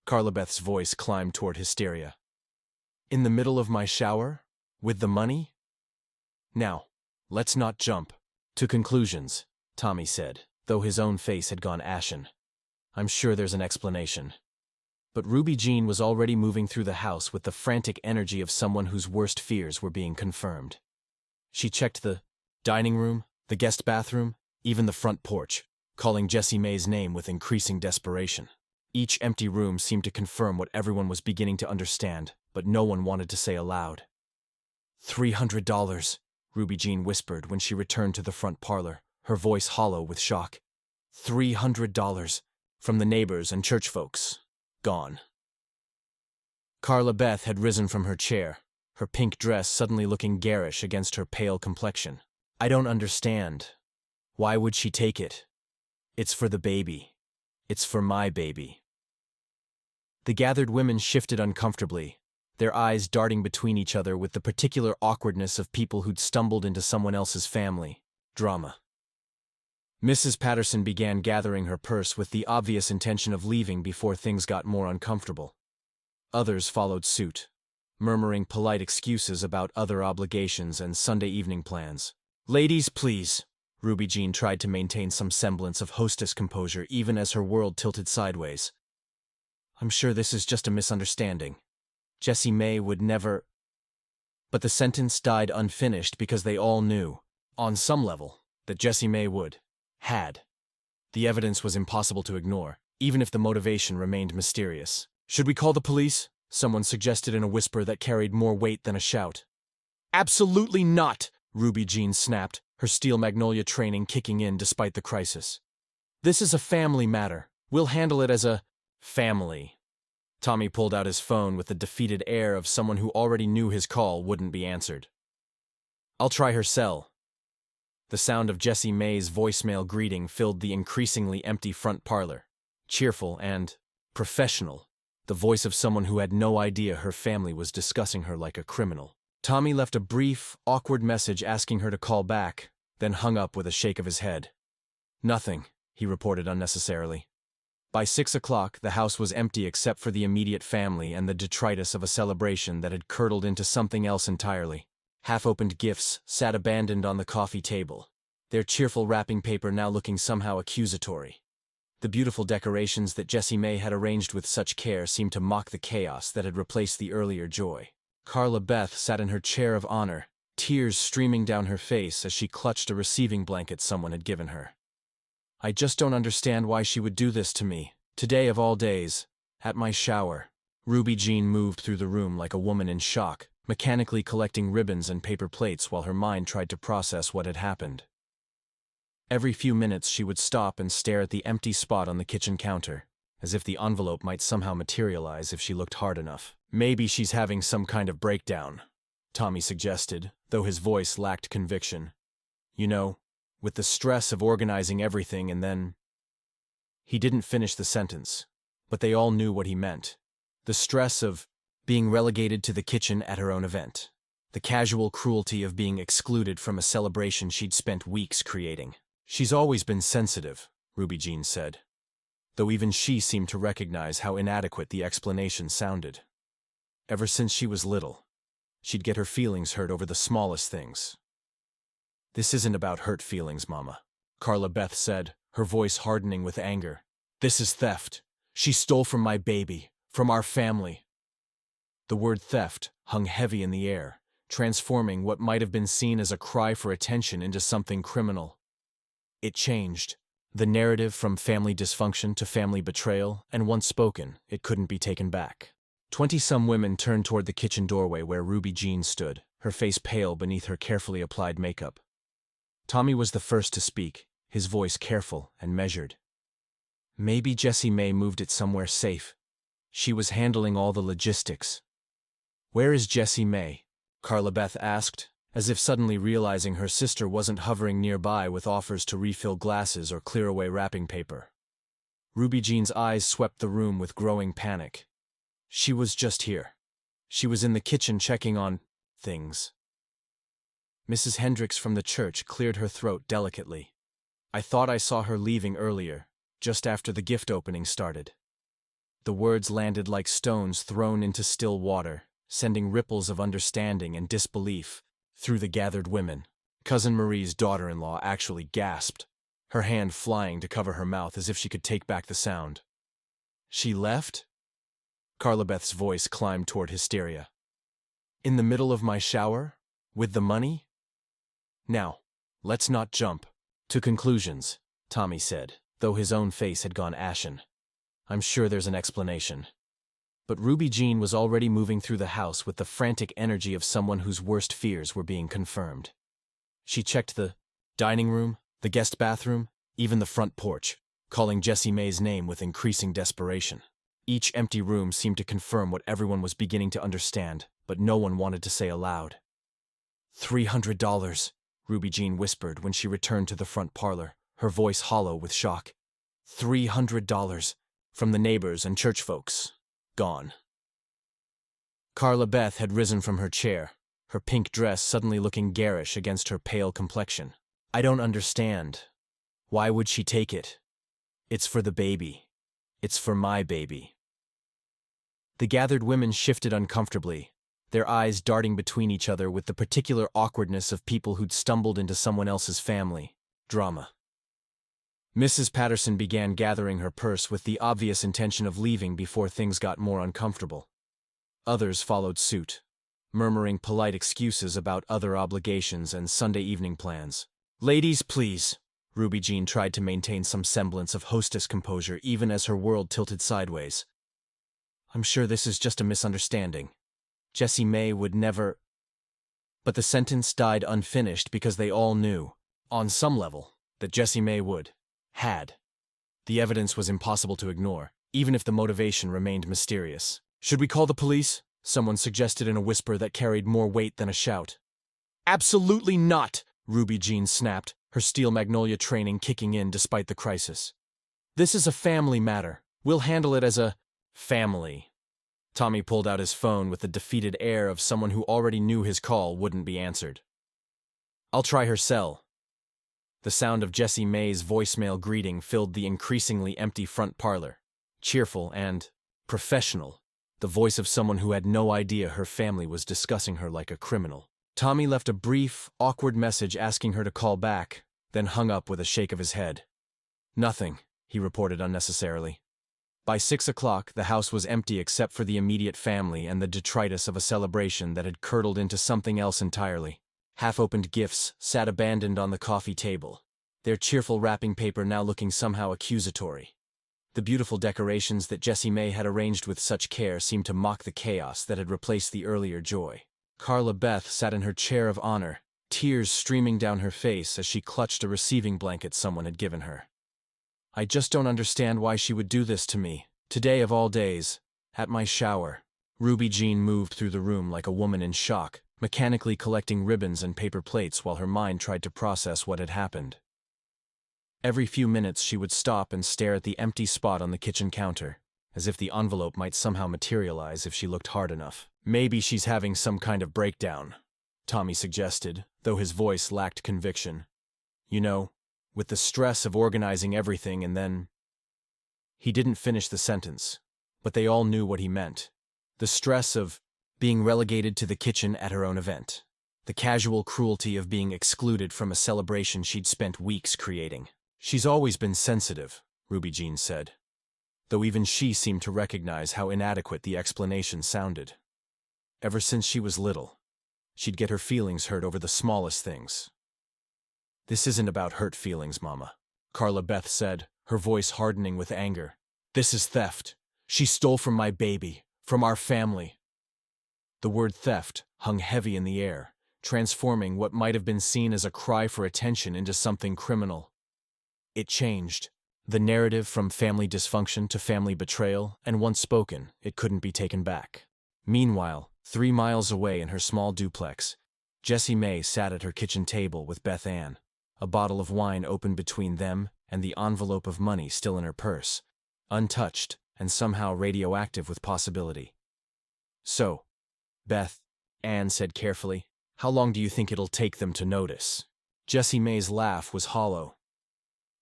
Carla Beth's voice climbed toward hysteria. In the middle of my shower? With the money? Now, let's not jump to conclusions, Tommy said, though his own face had gone ashen. I'm sure there's an explanation. But Ruby Jean was already moving through the house with the frantic energy of someone whose worst fears were being confirmed. She checked the dining room, the guest bathroom, even the front porch, calling Jessie Mae's name with increasing desperation. Each empty room seemed to confirm what everyone was beginning to understand, but no one wanted to say aloud. $300, Ruby Jean whispered when she returned to the front parlor, her voice hollow with shock. $300 from the neighbors and church folks. Gone. Carla Beth had risen from her chair, her pink dress suddenly looking garish against her pale complexion. I don't understand. Why would she take it? It's for the baby. It's for my baby. The gathered women shifted uncomfortably, their eyes darting between each other with the particular awkwardness of people who'd stumbled into someone else's family drama. Mrs. Patterson began gathering her purse with the obvious intention of leaving before things got more uncomfortable. Others followed suit, murmuring polite excuses about other obligations and Sunday evening plans. Ladies, please. Ruby Jean tried to maintain some semblance of hostess composure even as her world tilted sideways. I'm sure this is just a misunderstanding. Jessie Mae would never… But the sentence died unfinished because they all knew, on some level, that Jessie Mae had. The evidence was impossible to ignore, even if the motivation remained mysterious. Should we call the police? Someone suggested in a whisper that carried more weight than a shout. Absolutely not, Ruby Jean snapped, her steel magnolia training kicking in despite the crisis. This is a family matter. We'll handle it as a family. Tommy pulled out his phone with the defeated air of someone who already knew his call wouldn't be answered. I'll try her cell. The sound of Jessie Mae's voicemail greeting filled the increasingly empty front parlor. Cheerful and professional, the voice of someone who had no idea her family was discussing her like a criminal. Tommy left a brief, awkward message asking her to call back, then hung up with a shake of his head. Nothing, he reported unnecessarily. By 6 o'clock, the house was empty except for the immediate family and the detritus of a celebration that had curdled into something else entirely. Half-opened gifts sat abandoned on the coffee table, their cheerful wrapping paper now looking somehow accusatory. The beautiful decorations that Jessie Mae had arranged with such care seemed to mock the chaos that had replaced the earlier joy. Carla Beth sat in her chair of honor, tears streaming down her face as she clutched a receiving blanket someone had given her. I just don't understand why she would do this to me, today of all days, at my shower. Ruby Jean moved through the room like a woman in shock, mechanically collecting ribbons and paper plates while her mind tried to process what had happened. Every few minutes she would stop and stare at the empty spot on the kitchen counter, as if the envelope might somehow materialize if she looked hard enough. Maybe she's having some kind of breakdown, Tommy suggested, though his voice lacked conviction. You know, with the stress of organizing everything and then… He didn't finish the sentence, but they all knew what he meant. The stress of being relegated to the kitchen at her own event. The casual cruelty of being excluded from a celebration she'd spent weeks creating. She's always been sensitive, Ruby Jean said, though even she seemed to recognize how inadequate the explanation sounded. Ever since she was little, she'd get her feelings hurt over the smallest things. This isn't about hurt feelings, Mama, Carla Beth said, her voice hardening with anger. This is theft. She stole from my baby, from our family. The word theft hung heavy in the air, transforming what might have been seen as a cry for attention into something criminal. It changed. The narrative from family dysfunction to family betrayal, and once spoken, it couldn't be taken back. 20-some women turned toward the kitchen doorway where Ruby Jean stood, her face pale beneath her carefully applied makeup. Tommy was the first to speak, his voice careful and measured. Maybe Jessie Mae moved it somewhere safe. She was handling all the logistics. Where is Jessie Mae? Carla Beth asked, as if suddenly realizing her sister wasn't hovering nearby with offers to refill glasses or clear away wrapping paper. Ruby Jean's eyes swept the room with growing panic. She was just here. She was in the kitchen checking on things. Mrs. Hendricks from the church cleared her throat delicately. I thought I saw her leaving earlier, just after the gift opening started. The words landed like stones thrown into still water, sending ripples of understanding and disbelief through the gathered women. Cousin Marie's daughter-in-law actually gasped, her hand flying to cover her mouth as if she could take back the sound. She left? Carla Beth's voice climbed toward hysteria. In the middle of my shower? With the money? Now, let's not jump to conclusions, Tommy said, though his own face had gone ashen. I'm sure there's an explanation. But Ruby Jean was already moving through the house with the frantic energy of someone whose worst fears were being confirmed. She checked the dining room, the guest bathroom, even the front porch, calling Jessie Mae's name with increasing desperation. Each empty room seemed to confirm what everyone was beginning to understand, but no one wanted to say aloud. $300, Ruby Jean whispered when she returned to the front parlor, her voice hollow with shock. $300 from the neighbors and church folks. Gone. Carla Beth had risen from her chair, her pink dress suddenly looking garish against her pale complexion. I don't understand. Why would she take it? It's for the baby. It's for my baby. The gathered women shifted uncomfortably, their eyes darting between each other with the particular awkwardness of people who'd stumbled into someone else's family drama. Mrs. Patterson began gathering her purse with the obvious intention of leaving before things got more uncomfortable. Others followed suit, murmuring polite excuses about other obligations and Sunday evening plans. Ladies, please. Ruby Jean tried to maintain some semblance of hostess composure even as her world tilted sideways. I'm sure this is just a misunderstanding. Jessie Mae would never… But the sentence died unfinished because they all knew, on some level, that Jessie Mae had. The evidence was impossible to ignore, even if the motivation remained mysterious. Should we call the police? Someone suggested in a whisper that carried more weight than a shout. Absolutely not, Ruby Jean snapped, her steel magnolia training kicking in despite the crisis. This is a family matter. We'll handle it as a family. Tommy pulled out his phone with the defeated air of someone who already knew his call wouldn't be answered. I'll try her cell. The sound of Jessie Mae's voicemail greeting filled the increasingly empty front parlor. Cheerful and professional, the voice of someone who had no idea her family was discussing her like a criminal. Tommy left a brief, awkward message asking her to call back, then hung up with a shake of his head. Nothing, he reported unnecessarily. By 6 o'clock, the house was empty except for the immediate family and the detritus of a celebration that had curdled into something else entirely. Half-opened gifts sat abandoned on the coffee table, their cheerful wrapping paper now looking somehow accusatory. The beautiful decorations that Jessie Mae had arranged with such care seemed to mock the chaos that had replaced the earlier joy. Carla Beth sat in her chair of honor, tears streaming down her face as she clutched a receiving blanket someone had given her. I just don't understand why she would do this to me, today of all days, at my shower. Ruby Jean moved through the room like a woman in shock, mechanically collecting ribbons and paper plates while her mind tried to process what had happened. Every few minutes she would stop and stare at the empty spot on the kitchen counter, as if the envelope might somehow materialize if she looked hard enough. Maybe she's having some kind of breakdown, Tommy suggested, though his voice lacked conviction. You know, with the stress of organizing everything and then… He didn't finish the sentence, but they all knew what he meant. The stress of being relegated to the kitchen at her own event. The casual cruelty of being excluded from a celebration she'd spent weeks creating. She's always been sensitive, Ruby Jean said, though even she seemed to recognize how inadequate the explanation sounded. Ever since she was little, she'd get her feelings hurt over the smallest things. This isn't about hurt feelings, Mama, Carla Beth said, her voice hardening with anger. This is theft. She stole from my baby, from our family. The word theft hung heavy in the air, transforming what might have been seen as a cry for attention into something criminal. It changed. The narrative from family dysfunction to family betrayal, and once spoken, it couldn't be taken back. Meanwhile, 3 miles away in her small duplex, Jessie Mae sat at her kitchen table with Beth Ann, a bottle of wine open between them and the envelope of money still in her purse, untouched and somehow radioactive with possibility. "So, Beth," Ann said carefully, "how long do you think it'll take them to notice?" Jessie Mae's laugh was hollow.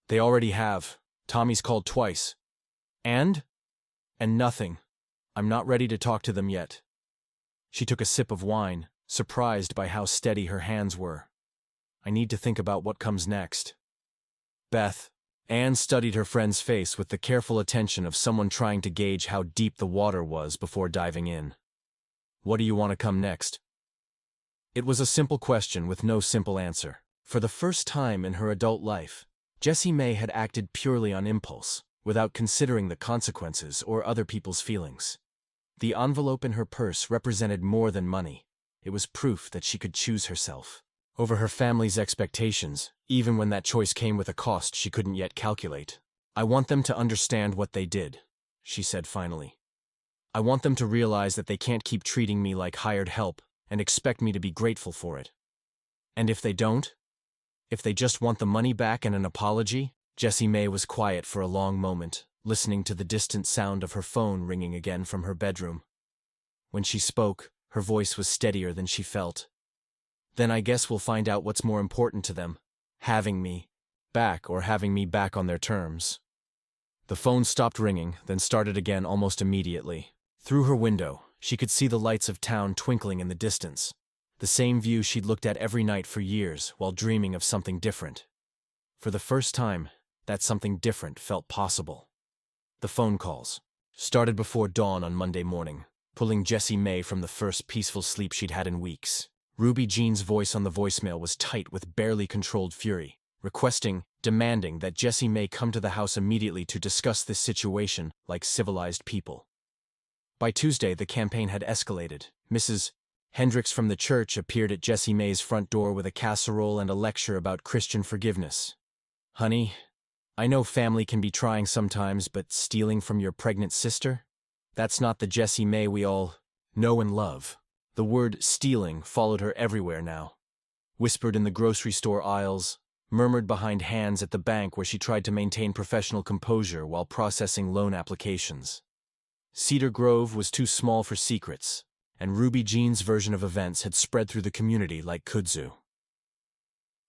"They already have. Tommy's called twice. And? And nothing. I'm not ready to talk to them yet." She took a sip of wine, surprised by how steady her hands were. "I need to think about what comes next." "Beth," Anne studied her friend's face with the careful attention of someone trying to gauge how deep the water was before diving in. "What do you want to come next?" It was a simple question with no simple answer. For the first time in her adult life, Jessie Mae had acted purely on impulse, without considering the consequences or other people's feelings. The envelope in her purse represented more than money. It was proof that she could choose herself over her family's expectations, even when that choice came with a cost she couldn't yet calculate. "I want them to understand what they did," she said finally. "I want them to realize that they can't keep treating me like hired help and expect me to be grateful for it. And if they don't? If they just want the money back and an apology?" Jessie Mae was quiet for a long moment, listening to the distant sound of her phone ringing again from her bedroom. When she spoke, her voice was steadier than she felt. "Then I guess we'll find out what's more important to them, having me back or having me back on their terms." The phone stopped ringing, then started again almost immediately. Through her window, she could see the lights of town twinkling in the distance, the same view she'd looked at every night for years while dreaming of something different. For the first time, that something different felt possible. The phone calls started before dawn on Monday morning, pulling Jessie Mae from the first peaceful sleep she'd had in weeks. Ruby Jean's voice on the voicemail was tight with barely controlled fury, requesting, demanding that Jessie Mae come to the house immediately to discuss this situation like civilized people. By Tuesday, the campaign had escalated. Mrs. Hendricks from the church appeared at Jessie Mae's front door with a casserole and a lecture about Christian forgiveness. "Honey, I know family can be trying sometimes, but stealing from your pregnant sister? That's not the Jessie Mae we all know and love." The word stealing followed her everywhere now. Whispered in the grocery store aisles, murmured behind hands at the bank where she tried to maintain professional composure while processing loan applications. Cedar Grove was too small for secrets, and Ruby Jean's version of events had spread through the community like kudzu.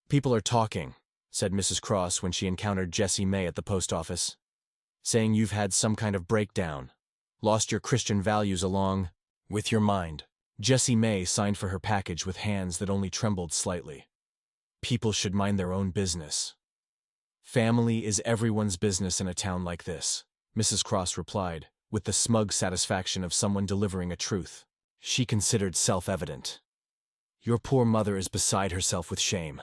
"People are talking," said Mrs. Cross when she encountered Jessie Mae at the post office, "saying you've had some kind of breakdown, lost your Christian values along with your mind." Jessie Mae signed for her package with hands that only trembled slightly. "People should mind their own business." "Family is everyone's business in a town like this," Mrs. Cross replied, with the smug satisfaction of someone delivering a truth she considered self-evident. "Your poor mother is beside herself with shame."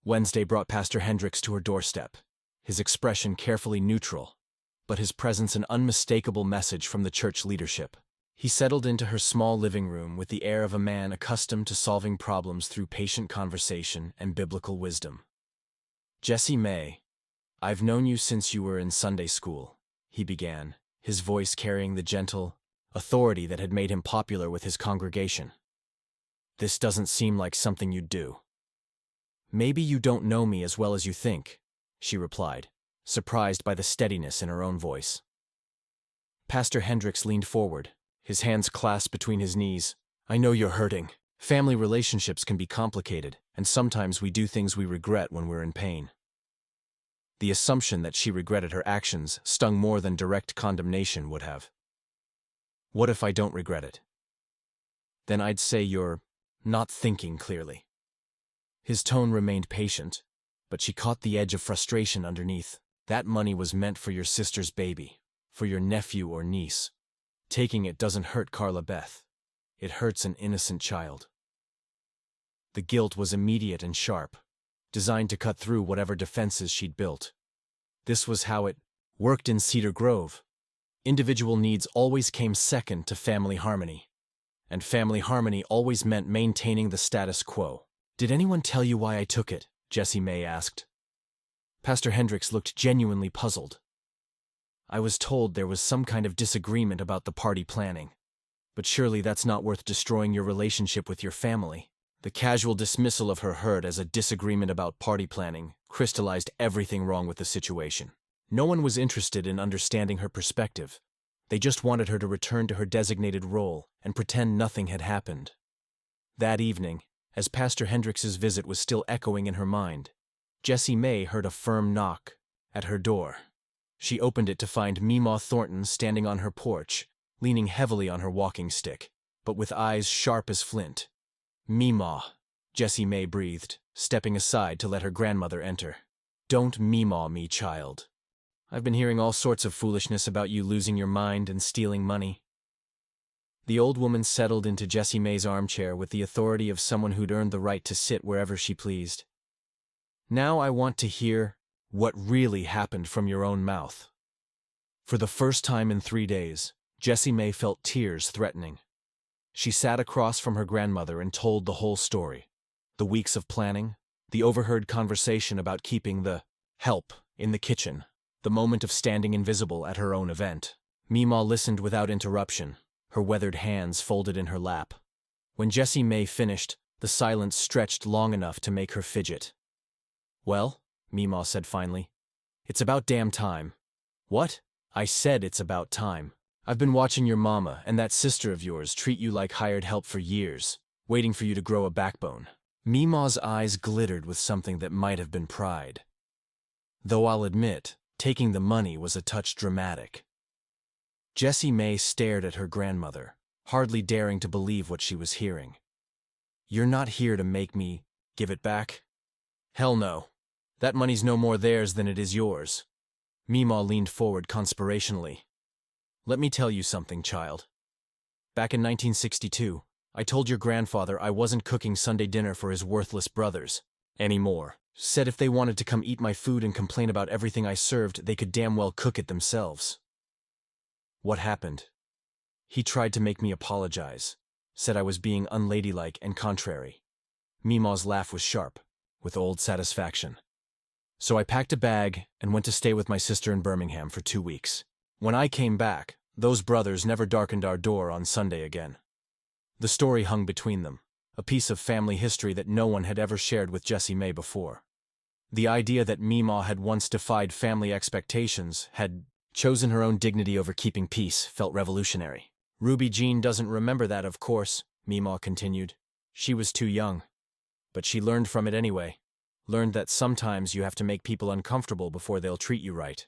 Wednesday brought Pastor Hendricks to her doorstep, his expression carefully neutral, but his presence an unmistakable message from the church leadership. He settled into her small living room with the air of a man accustomed to solving problems through patient conversation and biblical wisdom. "Jessie Mae, I've known you since you were in Sunday school," he began, his voice carrying the gentle authority that had made him popular with his congregation. "This doesn't seem like something you'd do." "Maybe you don't know me as well as you think," she replied, surprised by the steadiness in her own voice. Pastor Hendricks leaned forward, his hands clasped between his knees. "I know you're hurting. Family relationships can be complicated, and sometimes we do things we regret when we're in pain." The assumption that she regretted her actions stung more than direct condemnation would have. "What if I don't regret it?" "Then I'd say you're not thinking clearly." His tone remained patient, but she caught the edge of frustration underneath. "That money was meant for your sister's baby, for your nephew or niece. Taking it doesn't hurt Carla Beth. It hurts an innocent child." The guilt was immediate and sharp, designed to cut through whatever defenses she'd built. This was how it worked in Cedar Grove. Individual needs always came second to family harmony, and family harmony always meant maintaining the status quo. "Did anyone tell you why I took it?" Jessie Mae asked. Pastor Hendricks looked genuinely puzzled. "I was told there was some kind of disagreement about the party planning. But surely that's not worth destroying your relationship with your family." The casual dismissal of her hurt as a disagreement about party planning crystallized everything wrong with the situation. No one was interested in understanding her perspective. They just wanted her to return to her designated role and pretend nothing had happened. That evening, as Pastor Hendricks's visit was still echoing in her mind, Jessie Mae heard a firm knock at her door. She opened it to find Meemaw Thornton standing on her porch, leaning heavily on her walking stick, but with eyes sharp as flint. "Meemaw," Jessie Mae breathed, stepping aside to let her grandmother enter. "Don't meemaw me, child. I've been hearing all sorts of foolishness about you losing your mind and stealing money." The old woman settled into Jessie Mae's armchair with the authority of someone who'd earned the right to sit wherever she pleased. "Now I want to hear what really happened from your own mouth." For the first time in 3 days, Jessie Mae felt tears threatening. She sat across from her grandmother and told the whole story. The weeks of planning, the overheard conversation about keeping the help in the kitchen, the moment of standing invisible at her own event. Meemaw listened without interruption, her weathered hands folded in her lap. When Jessie Mae finished, the silence stretched long enough to make her fidget. "Well," Meemaw said finally, "it's about damn time." "What?" "I said it's about time. I've been watching your mama and that sister of yours treat you like hired help for years, waiting for you to grow a backbone." Meemaw's eyes glittered with something that might have been pride. Though I'll admit, taking the money was a touch dramatic. Jessie Mae stared at her grandmother, hardly daring to believe what she was hearing. "You're not here to make me give it back?" "Hell no. That money's no more theirs than it is yours." Meemaw leaned forward conspirationally. "Let me tell you something, child. Back in 1962, I told your grandfather I wasn't cooking Sunday dinner for his worthless brothers anymore. Said if they wanted to come eat my food and complain about everything I served, they could damn well cook it themselves." "What happened?" "He tried to make me apologize. Said I was being unladylike and contrary." Meemaw's laugh was sharp, with old satisfaction. "So I packed a bag and went to stay with my sister in Birmingham for 2 weeks. When I came back, those brothers never darkened our door on Sunday again." The story hung between them, a piece of family history that no one had ever shared with Jessie Mae before. The idea that Meemaw had once defied family expectations, had chosen her own dignity over keeping peace, felt revolutionary. "Ruby Jean doesn't remember that, of course," Meemaw continued. "She was too young. But she learned from it anyway. Learned that sometimes you have to make people uncomfortable before they'll treat you right.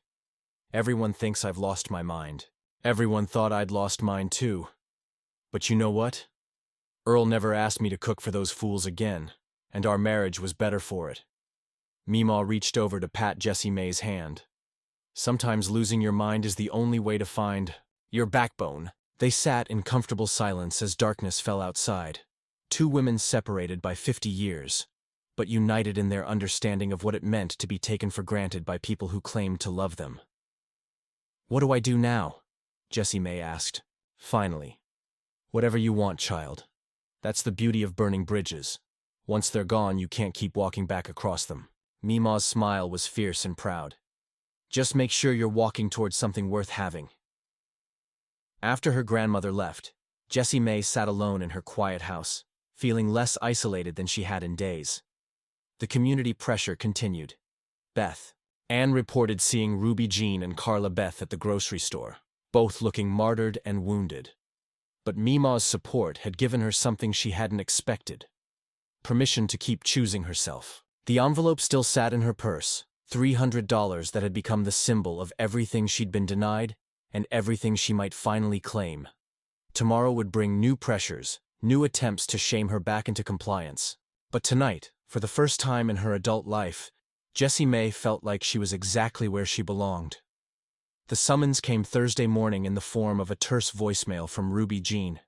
Everyone thinks I've lost my mind. Everyone thought I'd lost mine too. But you know what? Earl never asked me to cook for those fools again, and our marriage was better for it." Meemaw reached over to pat Jessie Mae's hand. "Sometimes losing your mind is the only way to find your backbone." They sat in comfortable silence as darkness fell outside. Two women separated by 50 years, but united in their understanding of what it meant to be taken for granted by people who claimed to love them. "What do I do now?" Jessie Mae asked, finally. "Whatever you want, child. That's the beauty of burning bridges. Once they're gone, you can't keep walking back across them." Meemaw's smile was fierce and proud. "Just make sure you're walking towards something worth having." After her grandmother left, Jessie Mae sat alone in her quiet house, feeling less isolated than she had in days. The community pressure continued. Anne reported seeing Ruby Jean and Carla Beth at the grocery store, both looking martyred and wounded. But Meemaw's support had given her something she hadn't expected: permission to keep choosing herself. The envelope still sat in her purse, $300 that had become the symbol of everything she'd been denied and everything she might finally claim. Tomorrow would bring new pressures, new attempts to shame her back into compliance. But tonight, for the first time in her adult life, Jessie Mae felt like she was exactly where she belonged. The summons came Thursday morning in the form of a terse voicemail from Ruby Jean.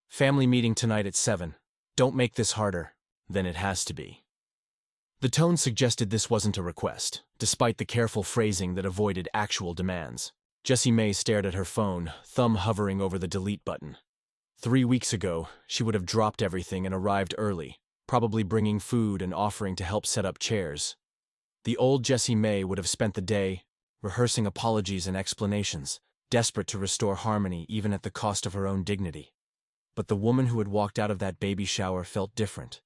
"Family meeting tonight at 7. Don't make this harder than it has to be." The tone suggested this wasn't a request, despite the careful phrasing that avoided actual demands. Jessie Mae stared at her phone, thumb hovering over the delete button. 3 weeks ago, she would have dropped everything and arrived early, probably bringing food and offering to help set up chairs. The old Jessie Mae would have spent the day rehearsing apologies and explanations, desperate to restore harmony even at the cost of her own dignity. But the woman who had walked out of that baby shower felt different.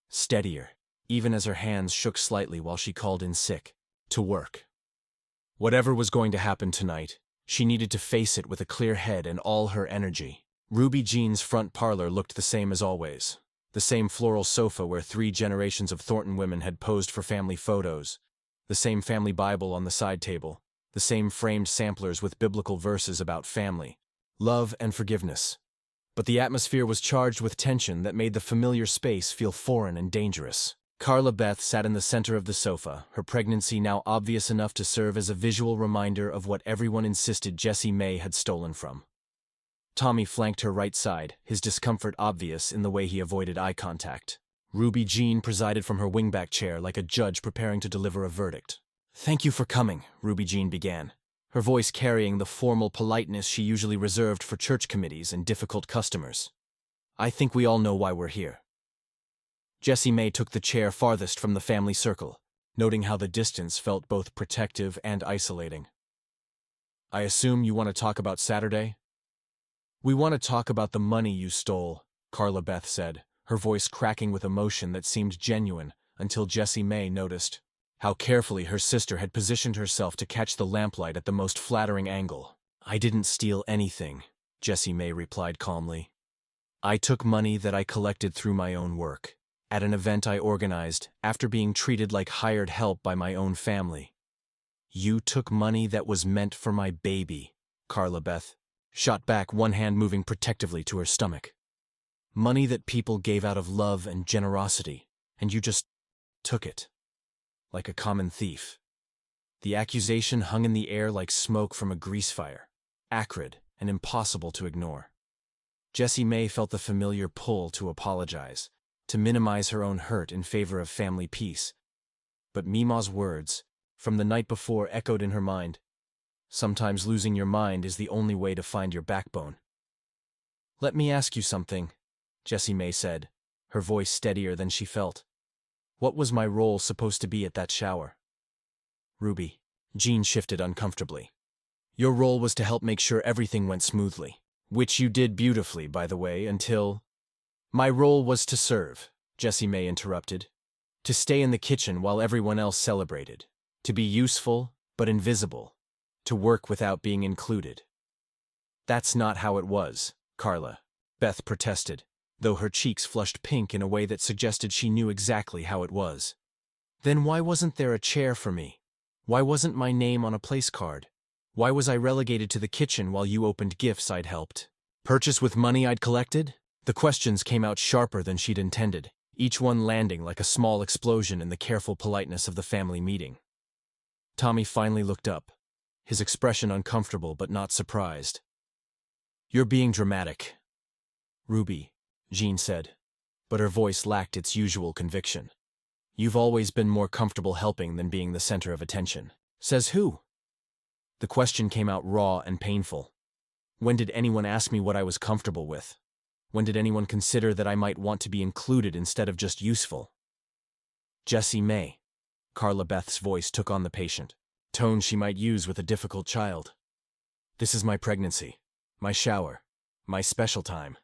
Steadier, even as her hands shook slightly while she called in sick. To work. Whatever was going to happen tonight, she needed to face it with a clear head and all her energy. Ruby Jean's front parlor looked the same as always. The same floral sofa where 3 generations of Thornton women had posed for family photos. The same family Bible on the side table. The same framed samplers with biblical verses about family, love, and forgiveness. But the atmosphere was charged with tension that made the familiar space feel foreign and dangerous. Carla Beth sat in the center of the sofa, her pregnancy now obvious enough to serve as a visual reminder of what everyone insisted Jessie Mae had stolen from. Tommy flanked her right side, his discomfort obvious in the way he avoided eye contact. Ruby Jean presided from her wingback chair like a judge preparing to deliver a verdict. "Thank you for coming," Ruby Jean began, her voice carrying the formal politeness she usually reserved for church committees and difficult customers. "I think we all know why we're here." Jessie Mae took the chair farthest from the family circle, noting how the distance felt both protective and isolating. "I assume you want to talk about Saturday?" "We want to talk about the money you stole," Carla Beth said, her voice cracking with emotion that seemed genuine until Jessie Mae noticed how carefully her sister had positioned herself to catch the lamplight at the most flattering angle. "I didn't steal anything," Jessie Mae replied calmly. "I took money that I collected through my own work, at an event I organized after being treated like hired help by my own family." "You took money that was meant for my baby," Carla Beth shot back, one hand moving protectively to her stomach. "Money that people gave out of love and generosity, and you just took it. Like a common thief." The accusation hung in the air like smoke from a grease fire, acrid and impossible to ignore. Jessie Mae felt the familiar pull to apologize, to minimize her own hurt in favor of family peace. But Mima's words, from the night before, echoed in her mind. Sometimes losing your mind is the only way to find your backbone. "Let me ask you something," Jessie Mae said, her voice steadier than she felt. "What was my role supposed to be at that shower?" "Ruby." Jean shifted uncomfortably. "Your role was to help make sure everything went smoothly. Which you did beautifully, by the way, until—" "My role was to serve," Jessie Mae interrupted. "To stay in the kitchen while everyone else celebrated. To be useful, but invisible. To work without being included." "That's not how it was," Carla Beth protested, though her cheeks flushed pink in a way that suggested she knew exactly how it was. "Then why wasn't there a chair for me? Why wasn't my name on a place card? Why was I relegated to the kitchen while you opened gifts I'd helped? Purchase with money I'd collected?" The questions came out sharper than she'd intended, each one landing like a small explosion in the careful politeness of the family meeting. Tommy finally looked up, his expression uncomfortable but not surprised. "You're being dramatic, Ruby," Jean said, but her voice lacked its usual conviction. "You've always been more comfortable helping than being the center of attention." "Says who?" The question came out raw and painful. When did anyone ask me what I was comfortable with? When did anyone consider that I might want to be included instead of just useful? "Jessie Mae." Carla Beth's voice took on the patient tone she might use with a difficult child. "This is my pregnancy, my shower, my special time.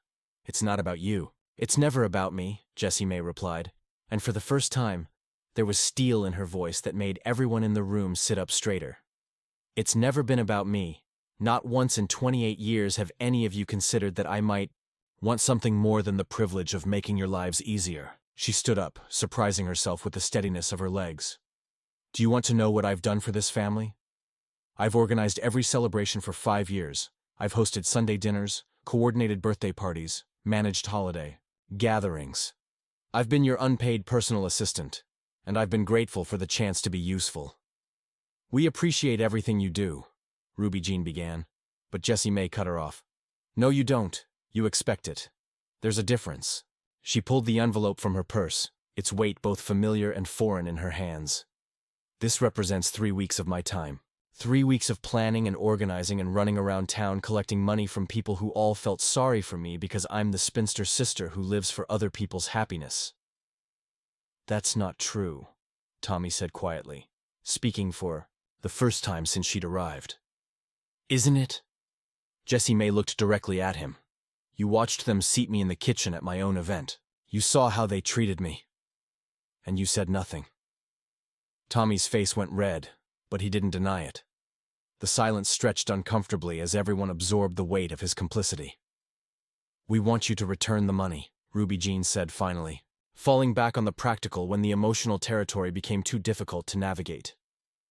It's not about you." "It's never about me," Jessie Mae replied, and for the first time, there was steel in her voice that made everyone in the room sit up straighter. "It's never been about me. Not once in 28 years have any of you considered that I might want something more than the privilege of making your lives easier." She stood up, surprising herself with the steadiness of her legs. "Do you want to know what I've done for this family? I've organized every celebration for 5 years. I've hosted Sunday dinners, coordinated birthday parties, managed holiday gatherings. I've been your unpaid personal assistant, and I've been grateful for the chance to be useful." "We appreciate everything you do," Ruby Jean began, but Jessie Mae cut her off. "No, you don't. You expect it. There's a difference." She pulled the envelope from her purse, its weight both familiar and foreign in her hands. "This represents 3 weeks of my time. 3 weeks of planning and organizing and running around town collecting money from people who all felt sorry for me because I'm the spinster sister who lives for other people's happiness." "That's not true," Tommy said quietly, speaking for the first time since she'd arrived. "Isn't it?" Jessie Mae looked directly at him. You watched them seat me in the kitchen at my own event. You saw how they treated me. And you said nothing. Tommy's face went red, but he didn't deny it. The silence stretched uncomfortably as everyone absorbed the weight of his complicity. We want you to return the money, Ruby Jean said finally, falling back on the practical when the emotional territory became too difficult to navigate.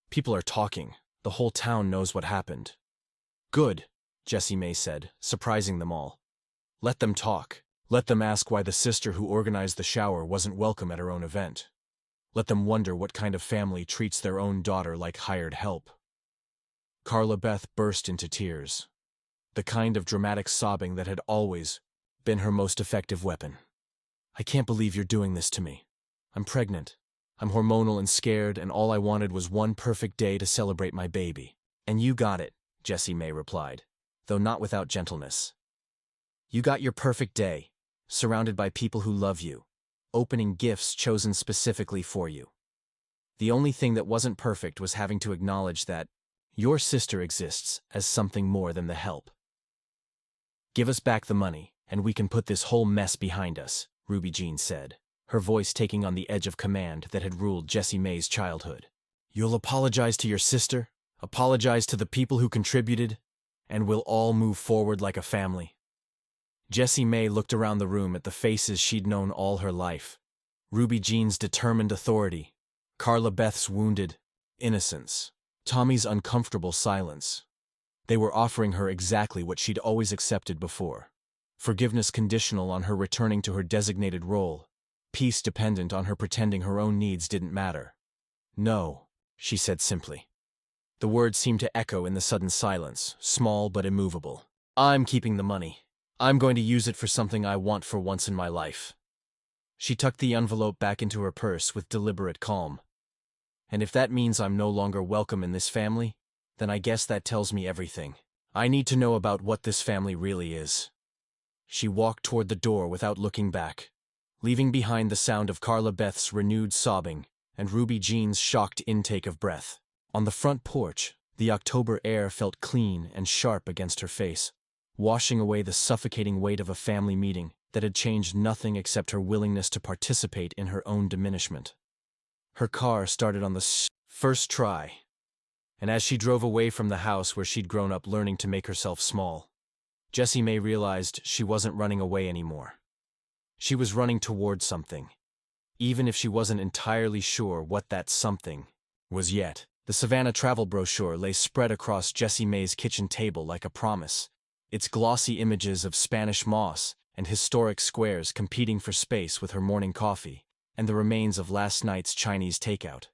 People are talking. The whole town knows what happened. Good, Jessie Mae said, surprising them all. Let them talk. Let them ask why the sister who organized the shower wasn't welcome at her own event. Let them wonder what kind of family treats their own daughter like hired help. Carla Beth burst into tears, the kind of dramatic sobbing that had always been her most effective weapon. I can't believe you're doing this to me. I'm pregnant. I'm hormonal and scared, and all I wanted was one perfect day to celebrate my baby. And you got it, Jessie Mae replied, though not without gentleness. You got your perfect day, surrounded by people who love you, opening gifts chosen specifically for you. The only thing that wasn't perfect was having to acknowledge that your sister exists as something more than the help. Give us back the money, and we can put this whole mess behind us, Ruby Jean said, her voice taking on the edge of command that had ruled Jessie Mae's childhood. You'll apologize to your sister, apologize to the people who contributed, and we'll all move forward like a family. Jessie Mae looked around the room at the faces she'd known all her life. Ruby Jean's determined authority, Carla Beth's wounded innocence, Tommy's uncomfortable silence. They were offering her exactly what she'd always accepted before. Forgiveness conditional on her returning to her designated role, peace dependent on her pretending her own needs didn't matter. No, she said simply. The words seemed to echo in the sudden silence, small but immovable. I'm keeping the money. I'm going to use it for something I want for once in my life. She tucked the envelope back into her purse with deliberate calm. And if that means I'm no longer welcome in this family, then I guess that tells me everything. I need to know about what this family really is. She walked toward the door without looking back, leaving behind the sound of Carla Beth's renewed sobbing and Ruby Jean's shocked intake of breath. On the front porch, the October air felt clean and sharp against her face, washing away the suffocating weight of a family meeting that had changed nothing except her willingness to participate in her own diminishment. Her car started on the first try, and as she drove away from the house where she'd grown up learning to make herself small, Jessie Mae realized she wasn't running away anymore. She was running toward something, even if she wasn't entirely sure what that something was yet. The Savannah travel brochure lay spread across Jessie Mae's kitchen table like a promise, its glossy images of Spanish moss and historic squares competing for space with her morning coffee and the remains of last night's Chinese takeout.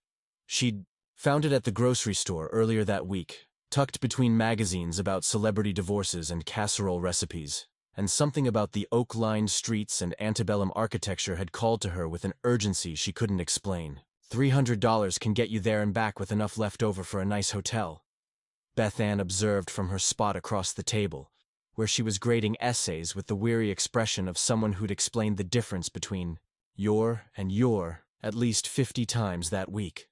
She'd found it at the grocery store earlier that week, tucked between magazines about celebrity divorces and casserole recipes, and something about the oak-lined streets and antebellum architecture had called to her with an urgency she couldn't explain. $300 can get you there and back with enough left over for a nice hotel, Beth Ann observed from her spot across the table, where she was grading essays with the weary expression of someone who'd explained the difference between your and your at least 50 times that week.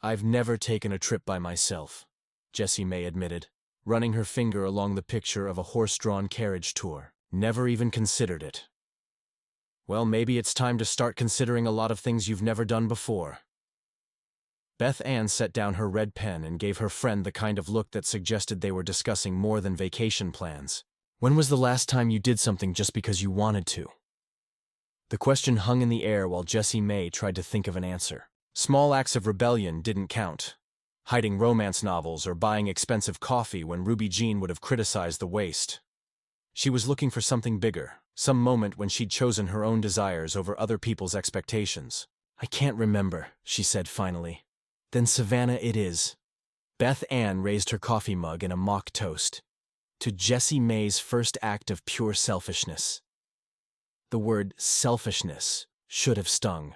I've never taken a trip by myself, Jessie Mae admitted, running her finger along the picture of a horse-drawn carriage tour. Never even considered it. Well, maybe it's time to start considering a lot of things you've never done before. Beth Ann set down her red pen and gave her friend the kind of look that suggested they were discussing more than vacation plans. When was the last time you did something just because you wanted to? The question hung in the air while Jessie Mae tried to think of an answer. Small acts of rebellion didn't count. Hiding romance novels or buying expensive coffee when Ruby Jean would have criticized the waste. She was looking for something bigger, some moment when she'd chosen her own desires over other people's expectations. I can't remember, she said finally. Then Savannah it is. Beth Ann raised her coffee mug in a mock toast to Jessie Mae's first act of pure selfishness. The word selfishness should have stung,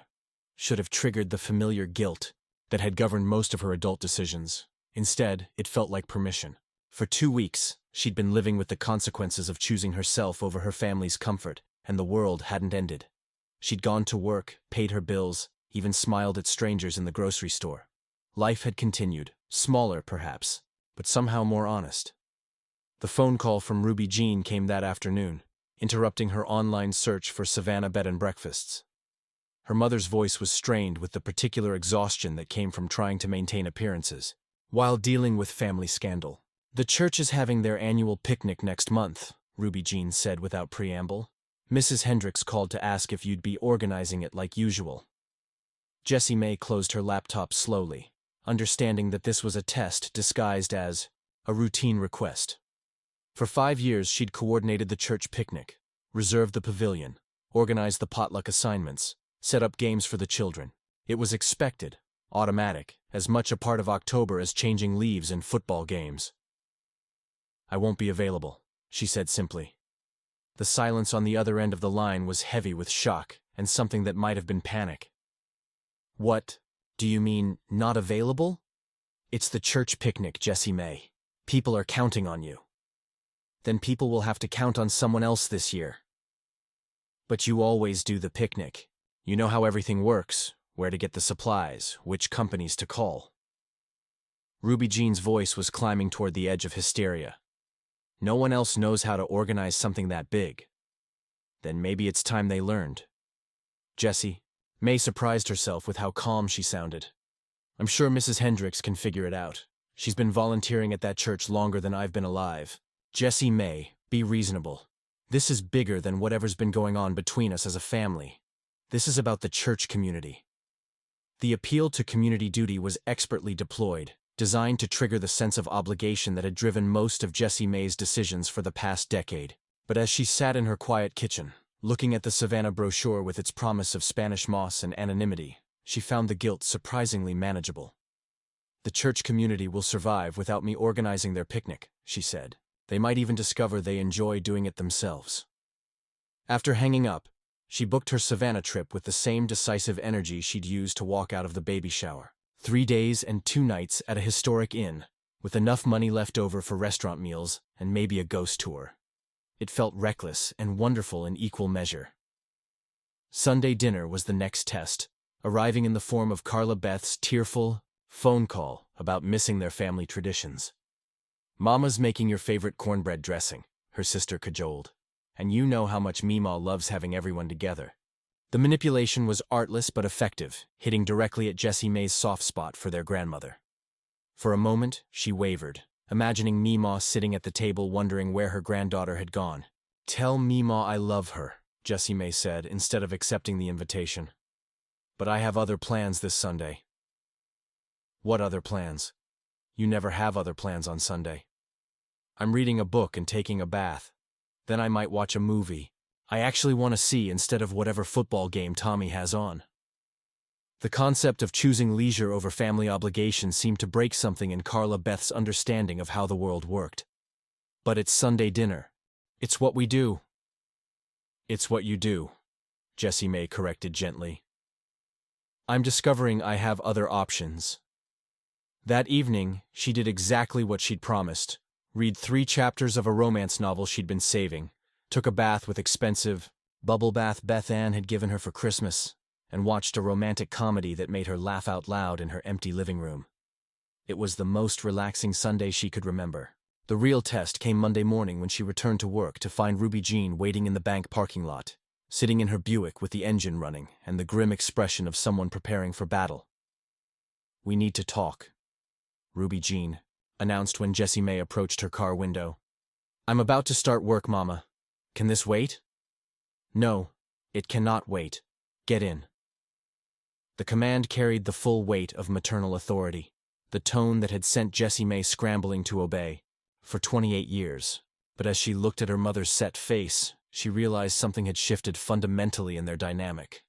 should have triggered the familiar guilt that had governed most of her adult decisions. Instead, it felt like permission. For 2 weeks, she'd been living with the consequences of choosing herself over her family's comfort, and the world hadn't ended. She'd gone to work, paid her bills, even smiled at strangers in the grocery store. Life had continued, smaller perhaps, but somehow more honest. The phone call from Ruby Jean came that afternoon. interrupting her online search for Savannah bed and breakfasts. Her mother's voice was strained with the particular exhaustion that came from trying to maintain appearances, while dealing with family scandal. "The church is having their annual picnic next month," Ruby Jean said without preamble. "Mrs. Hendricks called to ask if you'd be organizing it like usual." Jessie Mae closed her laptop slowly, understanding that this was a test disguised as a routine request. For 5 years she'd coordinated the church picnic, reserved the pavilion, organized the potluck assignments, set up games for the children. It was expected, automatic, as much a part of October as changing leaves in football games. "I won't be available," she said simply. The silence on the other end of the line was heavy with shock and something that might have been panic. "What? Do you mean, not available?" "It's the church picnic, Jessie Mae. People are counting on you." "Then people will have to count on someone else this year." "But you always do the picnic. You know how everything works, where to get the supplies, which companies to call." Ruby Jean's voice was climbing toward the edge of hysteria. "No one else knows how to organize something that big." "Then maybe it's time they learned." "Jessie," Mae surprised herself with how calm she sounded. "I'm sure Mrs. Hendricks can figure it out. She's been volunteering at that church longer than I've been alive." "Jessie Mae, be reasonable. This is bigger than whatever's been going on between us as a family. This is about the church community." The appeal to community duty was expertly deployed, designed to trigger the sense of obligation that had driven most of Jessie Mae's decisions for the past decade. But as she sat in her quiet kitchen, looking at the Savannah brochure with its promise of Spanish moss and anonymity, she found the guilt surprisingly manageable. "The church community will survive without me organizing their picnic," she said. "They might even discover they enjoy doing it themselves." After hanging up, she booked her Savannah trip with the same decisive energy she'd used to walk out of the baby shower. 3 days and 2 nights at a historic inn, with enough money left over for restaurant meals and maybe a ghost tour. It felt reckless and wonderful in equal measure. Sunday dinner was the next test, arriving in the form of Carla Beth's tearful phone call about missing their family traditions. "Mama's making your favorite cornbread dressing," her sister cajoled. "And you know how much Meemaw loves having everyone together." The manipulation was artless but effective, hitting directly at Jessie Mae's soft spot for their grandmother. For a moment, she wavered, imagining Meemaw sitting at the table wondering where her granddaughter had gone. "Tell Meemaw I love her," Jessie Mae said, instead of accepting the invitation. "But I have other plans this Sunday." "What other plans?" "You never have other plans on Sunday." "I'm reading a book and taking a bath. Then I might watch a movie I actually want to see instead of whatever football game Tommy has on." The concept of choosing leisure over family obligations seemed to break something in Carla Beth's understanding of how the world worked. "But it's Sunday dinner. It's what we do." "It's what you do," Jessie Mae corrected gently. "I'm discovering I have other options." That evening, she did exactly what she'd promised. Read 3 chapters of a romance novel she'd been saving, took a bath with expensive bubble bath Beth Ann had given her for Christmas, and watched a romantic comedy that made her laugh out loud in her empty living room. It was the most relaxing Sunday she could remember. The real test came Monday morning when she returned to work to find Ruby Jean waiting in the bank parking lot, sitting in her Buick with the engine running and the grim expression of someone preparing for battle. "We need to talk," Ruby Jean announced when Jessie Mae approached her car window. "I'm about to start work, Mama. Can this wait?" "No, it cannot wait. Get in." The command carried the full weight of maternal authority, the tone that had sent Jessie Mae scrambling to obey for 28 years. But as she looked at her mother's set face, she realized something had shifted fundamentally in their dynamic.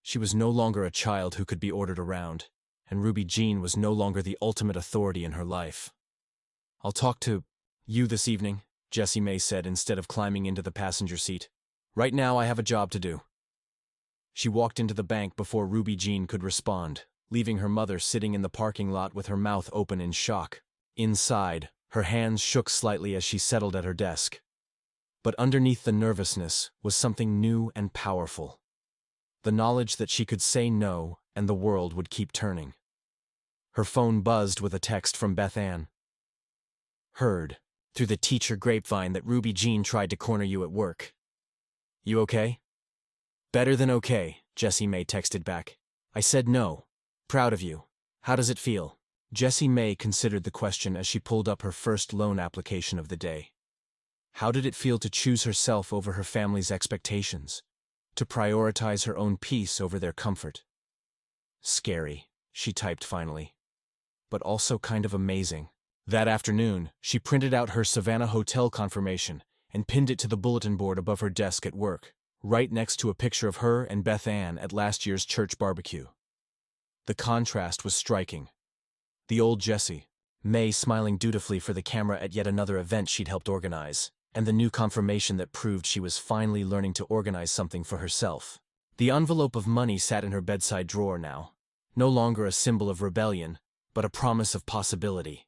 She was no longer a child who could be ordered around, and Ruby Jean was no longer the ultimate authority in her life. "I'll talk to you this evening," Jessie Mae said instead of climbing into the passenger seat. "Right now I have a job to do." She walked into the bank before Ruby Jean could respond, leaving her mother sitting in the parking lot with her mouth open in shock. Inside, her hands shook slightly as she settled at her desk. But underneath the nervousness was something new and powerful. The knowledge that she could say no and the world would keep turning. Her phone buzzed with a text from Beth Ann. "Heard through the teacher grapevine that Ruby Jean tried to corner you at work. You okay? Better than okay, Jessie Mae texted back. I said no. Proud of you. How does it feel? Jessie Mae considered the question as she pulled up her first loan application of the day. How did it feel to choose herself over her family's expectations? To prioritize her own peace over their comfort? Scary, she typed finally. But also kind of amazing. That afternoon, she printed out her Savannah hotel confirmation and pinned it to the bulletin board above her desk at work, right next to a picture of her and Beth Ann at last year's church barbecue. The contrast was striking. The old Jessie Mae smiling dutifully for the camera at yet another event she'd helped organize, and the new confirmation that proved she was finally learning to organize something for herself. The envelope of money sat in her bedside drawer now, no longer a symbol of rebellion, but a promise of possibility.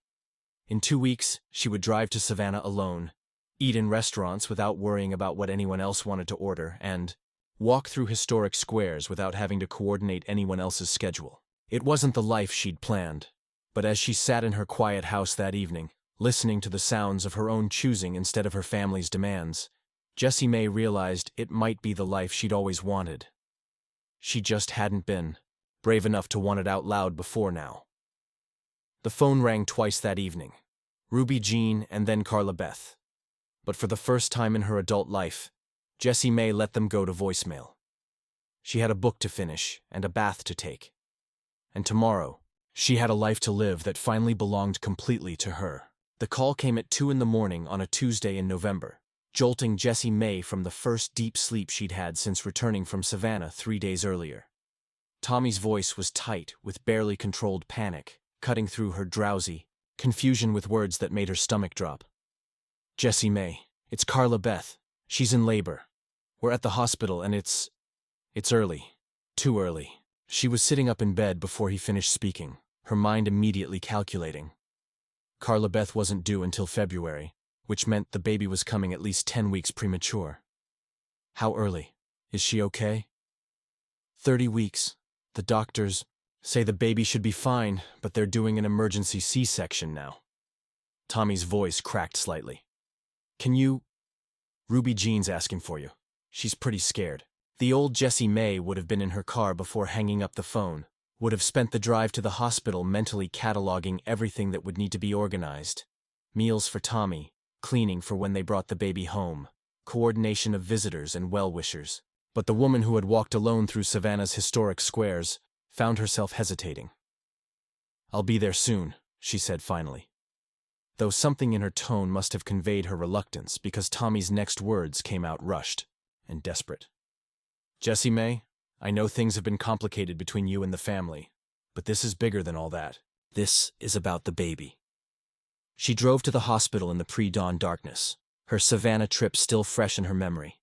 In 2 weeks, she would drive to Savannah alone, eat in restaurants without worrying about what anyone else wanted to order, and walk through historic squares without having to coordinate anyone else's schedule. It wasn't the life she'd planned, but as she sat in her quiet house that evening, listening to the sounds of her own choosing instead of her family's demands, Jessie Mae realized it might be the life she'd always wanted. She just hadn't been brave enough to want it out loud before now. The phone rang twice that evening. Ruby Jean and then Carla Beth. But for the first time in her adult life, Jessie Mae let them go to voicemail. She had a book to finish and a bath to take. And tomorrow, she had a life to live that finally belonged completely to her. The call came at 2 a.m. on a Tuesday in November, jolting Jessie Mae from the first deep sleep she'd had since returning from Savannah 3 days earlier. Tommy's voice was tight with barely controlled panic, cutting through her drowsy confusion with words that made her stomach drop. Jessie Mae, it's Carla Beth. She's in labor. We're at the hospital and it's early. Too early. She was sitting up in bed before he finished speaking, her mind immediately calculating. Carla Beth wasn't due until February, which meant the baby was coming at least 10 weeks premature. How early? Is she okay? 30 weeks. The doctors say the baby should be fine, but they're doing an emergency C-section now. Tommy's voice cracked slightly. Can you? Ruby Jean's asking for you. She's pretty scared. The old Jessie Mae would have been in her car before hanging up the phone, would have spent the drive to the hospital mentally cataloging everything that would need to be organized. Meals for Tommy, cleaning for when they brought the baby home, coordination of visitors and well-wishers. But the woman who had walked alone through Savannah's historic squares found herself hesitating. I'll be there soon, she said finally. Though something in her tone must have conveyed her reluctance because Tommy's next words came out rushed and desperate. Jessie Mae, I know things have been complicated between you and the family, but this is bigger than all that. This is about the baby. She drove to the hospital in the pre-dawn darkness, her Savannah trip still fresh in her memory.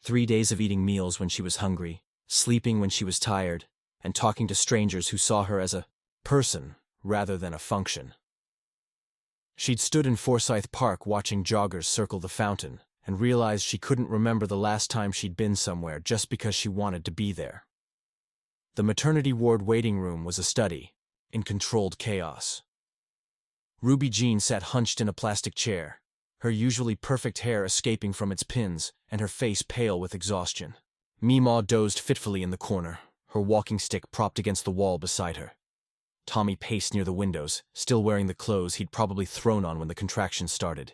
3 days of eating meals when she was hungry, sleeping when she was tired, and talking to strangers who saw her as a person rather than a function. She'd stood in Forsyth Park watching joggers circle the fountain, and realized she couldn't remember the last time she'd been somewhere just because she wanted to be there. The maternity ward waiting room was a study in controlled chaos. Ruby Jean sat hunched in a plastic chair, her usually perfect hair escaping from its pins and her face pale with exhaustion. Meemaw dozed fitfully in the corner, her walking stick propped against the wall beside her. Tommy paced near the windows, still wearing the clothes he'd probably thrown on when the contractions started.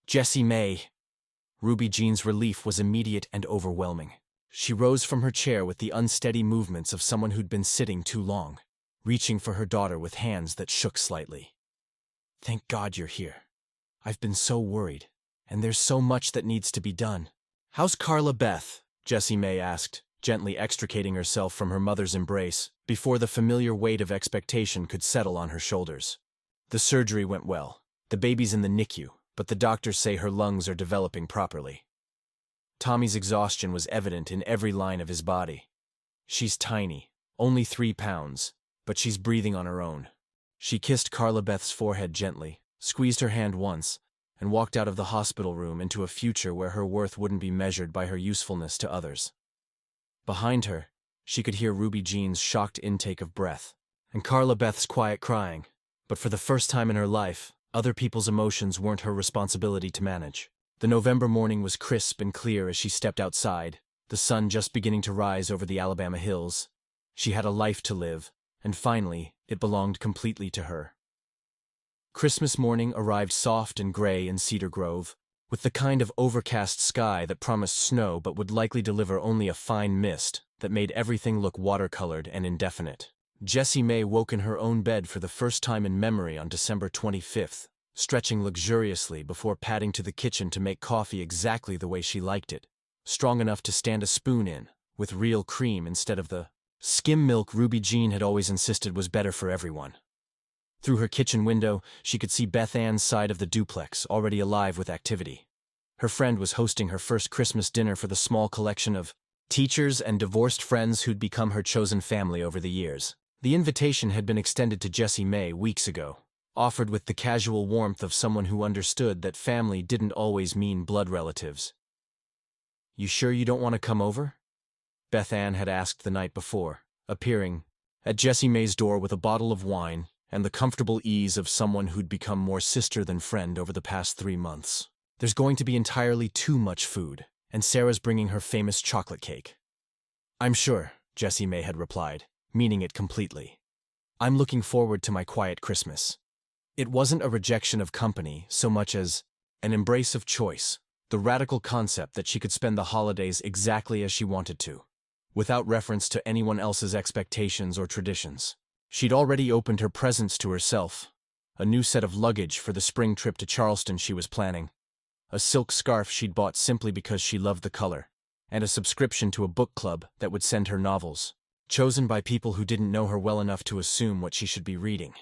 Jessie Mae! Ruby Jean's relief was immediate and overwhelming. She rose from her chair with the unsteady movements of someone who'd been sitting too long, reaching for her daughter with hands that shook slightly. Thank God you're here. I've been so worried, and there's so much that needs to be done. How's Carla Beth? Jessie Mae asked, gently extricating herself from her mother's embrace before the familiar weight of expectation could settle on her shoulders. The surgery went well. The baby's in the NICU, but the doctors say her lungs are developing properly. Tommy's exhaustion was evident in every line of his body. She's tiny, only 3 pounds, but she's breathing on her own. She kissed Carla Beth's forehead gently, squeezed her hand once, and walked out of the hospital room into a future where her worth wouldn't be measured by her usefulness to others. Behind her, she could hear Ruby Jean's shocked intake of breath, and Carla Beth's quiet crying, but for the first time in her life, other people's emotions weren't her responsibility to manage. The November morning was crisp and clear as she stepped outside, the sun just beginning to rise over the Alabama hills. She had a life to live, and finally, it belonged completely to her. Christmas morning arrived soft and gray in Cedar Grove, with the kind of overcast sky that promised snow but would likely deliver only a fine mist that made everything look watercolored and indefinite. Jessie Mae woke in her own bed for the first time in memory on December 25th, stretching luxuriously before padding to the kitchen to make coffee exactly the way she liked it, strong enough to stand a spoon in, with real cream instead of the skim milk Ruby Jean had always insisted was better for everyone. Through her kitchen window, she could see Beth Ann's side of the duplex, already alive with activity. Her friend was hosting her first Christmas dinner for the small collection of teachers and divorced friends who'd become her chosen family over the years. The invitation had been extended to Jessie Mae weeks ago, offered with the casual warmth of someone who understood that family didn't always mean blood relatives. "You sure you don't want to come over?" Beth Ann had asked the night before, appearing at Jessie Mae's door with a bottle of wine and the comfortable ease of someone who'd become more sister than friend over the past 3 months. "There's going to be entirely too much food, and Sarah's bringing her famous chocolate cake." "I'm sure," Jessie Mae had replied, meaning it completely. "I'm looking forward to my quiet Christmas." It wasn't a rejection of company so much as an embrace of choice, the radical concept that she could spend the holidays exactly as she wanted to, without reference to anyone else's expectations or traditions. She'd already opened her presents to herself, a new set of luggage for the spring trip to Charleston she was planning, a silk scarf she'd bought simply because she loved the color, and a subscription to a book club that would send her novels, chosen by people who didn't know her well enough to assume what she should be reading.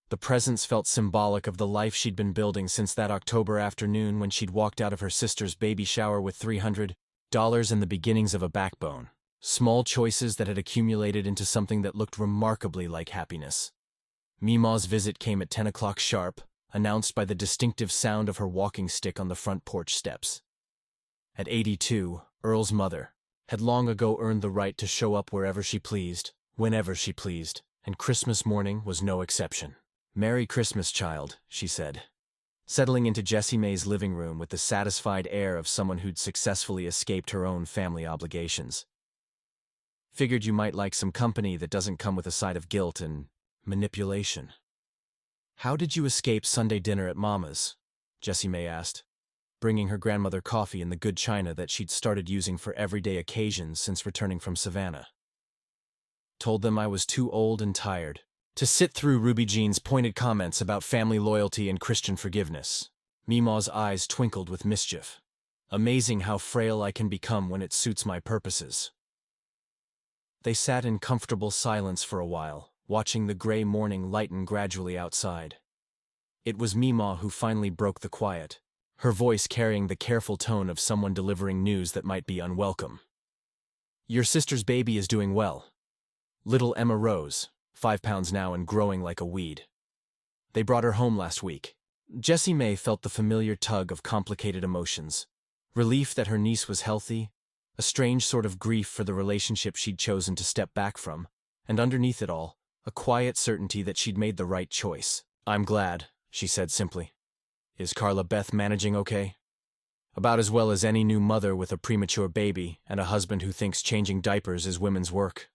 The presents felt symbolic of the life she'd been building since that October afternoon when she'd walked out of her sister's baby shower with $300 and the beginnings of a backbone. Small choices that had accumulated into something that looked remarkably like happiness. Meemaw's visit came at 10 o'clock sharp, announced by the distinctive sound of her walking stick on the front porch steps. At 82, Earl's mother had long ago earned the right to show up wherever she pleased, whenever she pleased, and Christmas morning was no exception. "Merry Christmas, child," she said, settling into Jessie Mae's living room with the satisfied air of someone who'd successfully escaped her own family obligations. "Figured you might like some company that doesn't come with a side of guilt and manipulation." "How did you escape Sunday dinner at Mama's?" Jessie Mae asked, bringing her grandmother coffee in the good china that she'd started using for everyday occasions since returning from Savannah. "Told them I was too old and tired to sit through Ruby Jean's pointed comments about family loyalty and Christian forgiveness." Meemaw's eyes twinkled with mischief. "Amazing how frail I can become when it suits my purposes." They sat in comfortable silence for a while, watching the gray morning lighten gradually outside. It was Meemaw who finally broke the quiet, her voice carrying the careful tone of someone delivering news that might be unwelcome. "Your sister's baby is doing well. Little Emma Rose, 5 pounds now and growing like a weed. They brought her home last week." Jessie Mae felt the familiar tug of complicated emotions. Relief that her niece was healthy, a strange sort of grief for the relationship she'd chosen to step back from, and underneath it all, a quiet certainty that she'd made the right choice. "I'm glad," she said simply. "Is Carla Beth managing okay?" "About as well as any new mother with a premature baby and a husband who thinks changing diapers is women's work."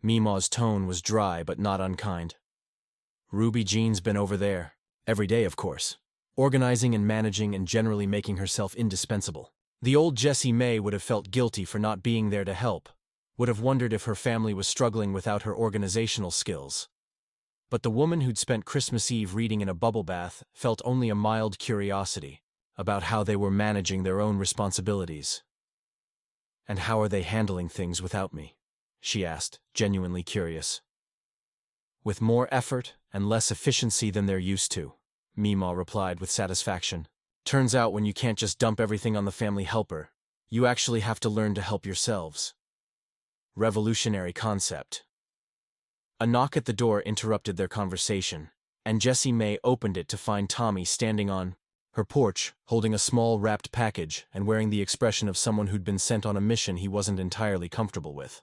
Meemaw's tone was dry but not unkind. "Ruby Jean's been over there, every day of course, organizing and managing and generally making herself indispensable. The old Jessie Mae would have felt guilty for not being there to help, would have wondered if her family was struggling without her organizational skills. But the woman who'd spent Christmas Eve reading in a bubble bath felt only a mild curiosity about how they were managing their own responsibilities. "And how are they handling things without me?" she asked, genuinely curious. "With more effort and less efficiency than they're used to," Meemaw replied with satisfaction. "Turns out when you can't just dump everything on the family helper, you actually have to learn to help yourselves." Revolutionary concept. A knock at the door interrupted their conversation, and Jessie Mae opened it to find Tommy standing on her porch, holding a small wrapped package and wearing the expression of someone who'd been sent on a mission he wasn't entirely comfortable with.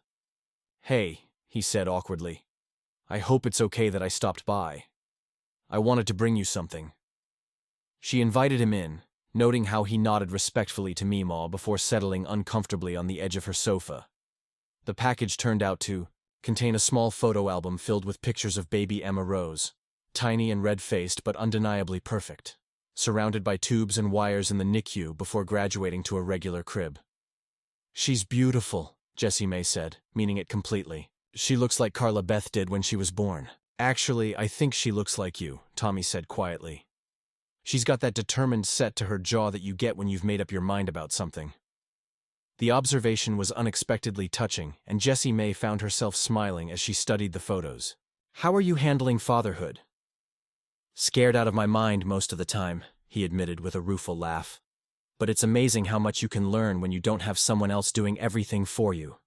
"Hey," he said awkwardly. "I hope it's okay that I stopped by. I wanted to bring you something." She invited him in, noting how he nodded respectfully to Meemaw before settling uncomfortably on the edge of her sofa. The package turned out to contain a small photo album filled with pictures of baby Emma Rose, tiny and red-faced but undeniably perfect, surrounded by tubes and wires in the NICU before graduating to a regular crib. "She's beautiful," Jessie Mae said, meaning it completely. "She looks like Carla Beth did when she was born." "Actually, I think she looks like you," Tommy said quietly. "She's got that determined set to her jaw that you get when you've made up your mind about something." The observation was unexpectedly touching, and Jessie Mae found herself smiling as she studied the photos. "How are you handling fatherhood?" "Scared out of my mind most of the time," he admitted with a rueful laugh. "But it's amazing how much you can learn when you don't have someone else doing everything for you."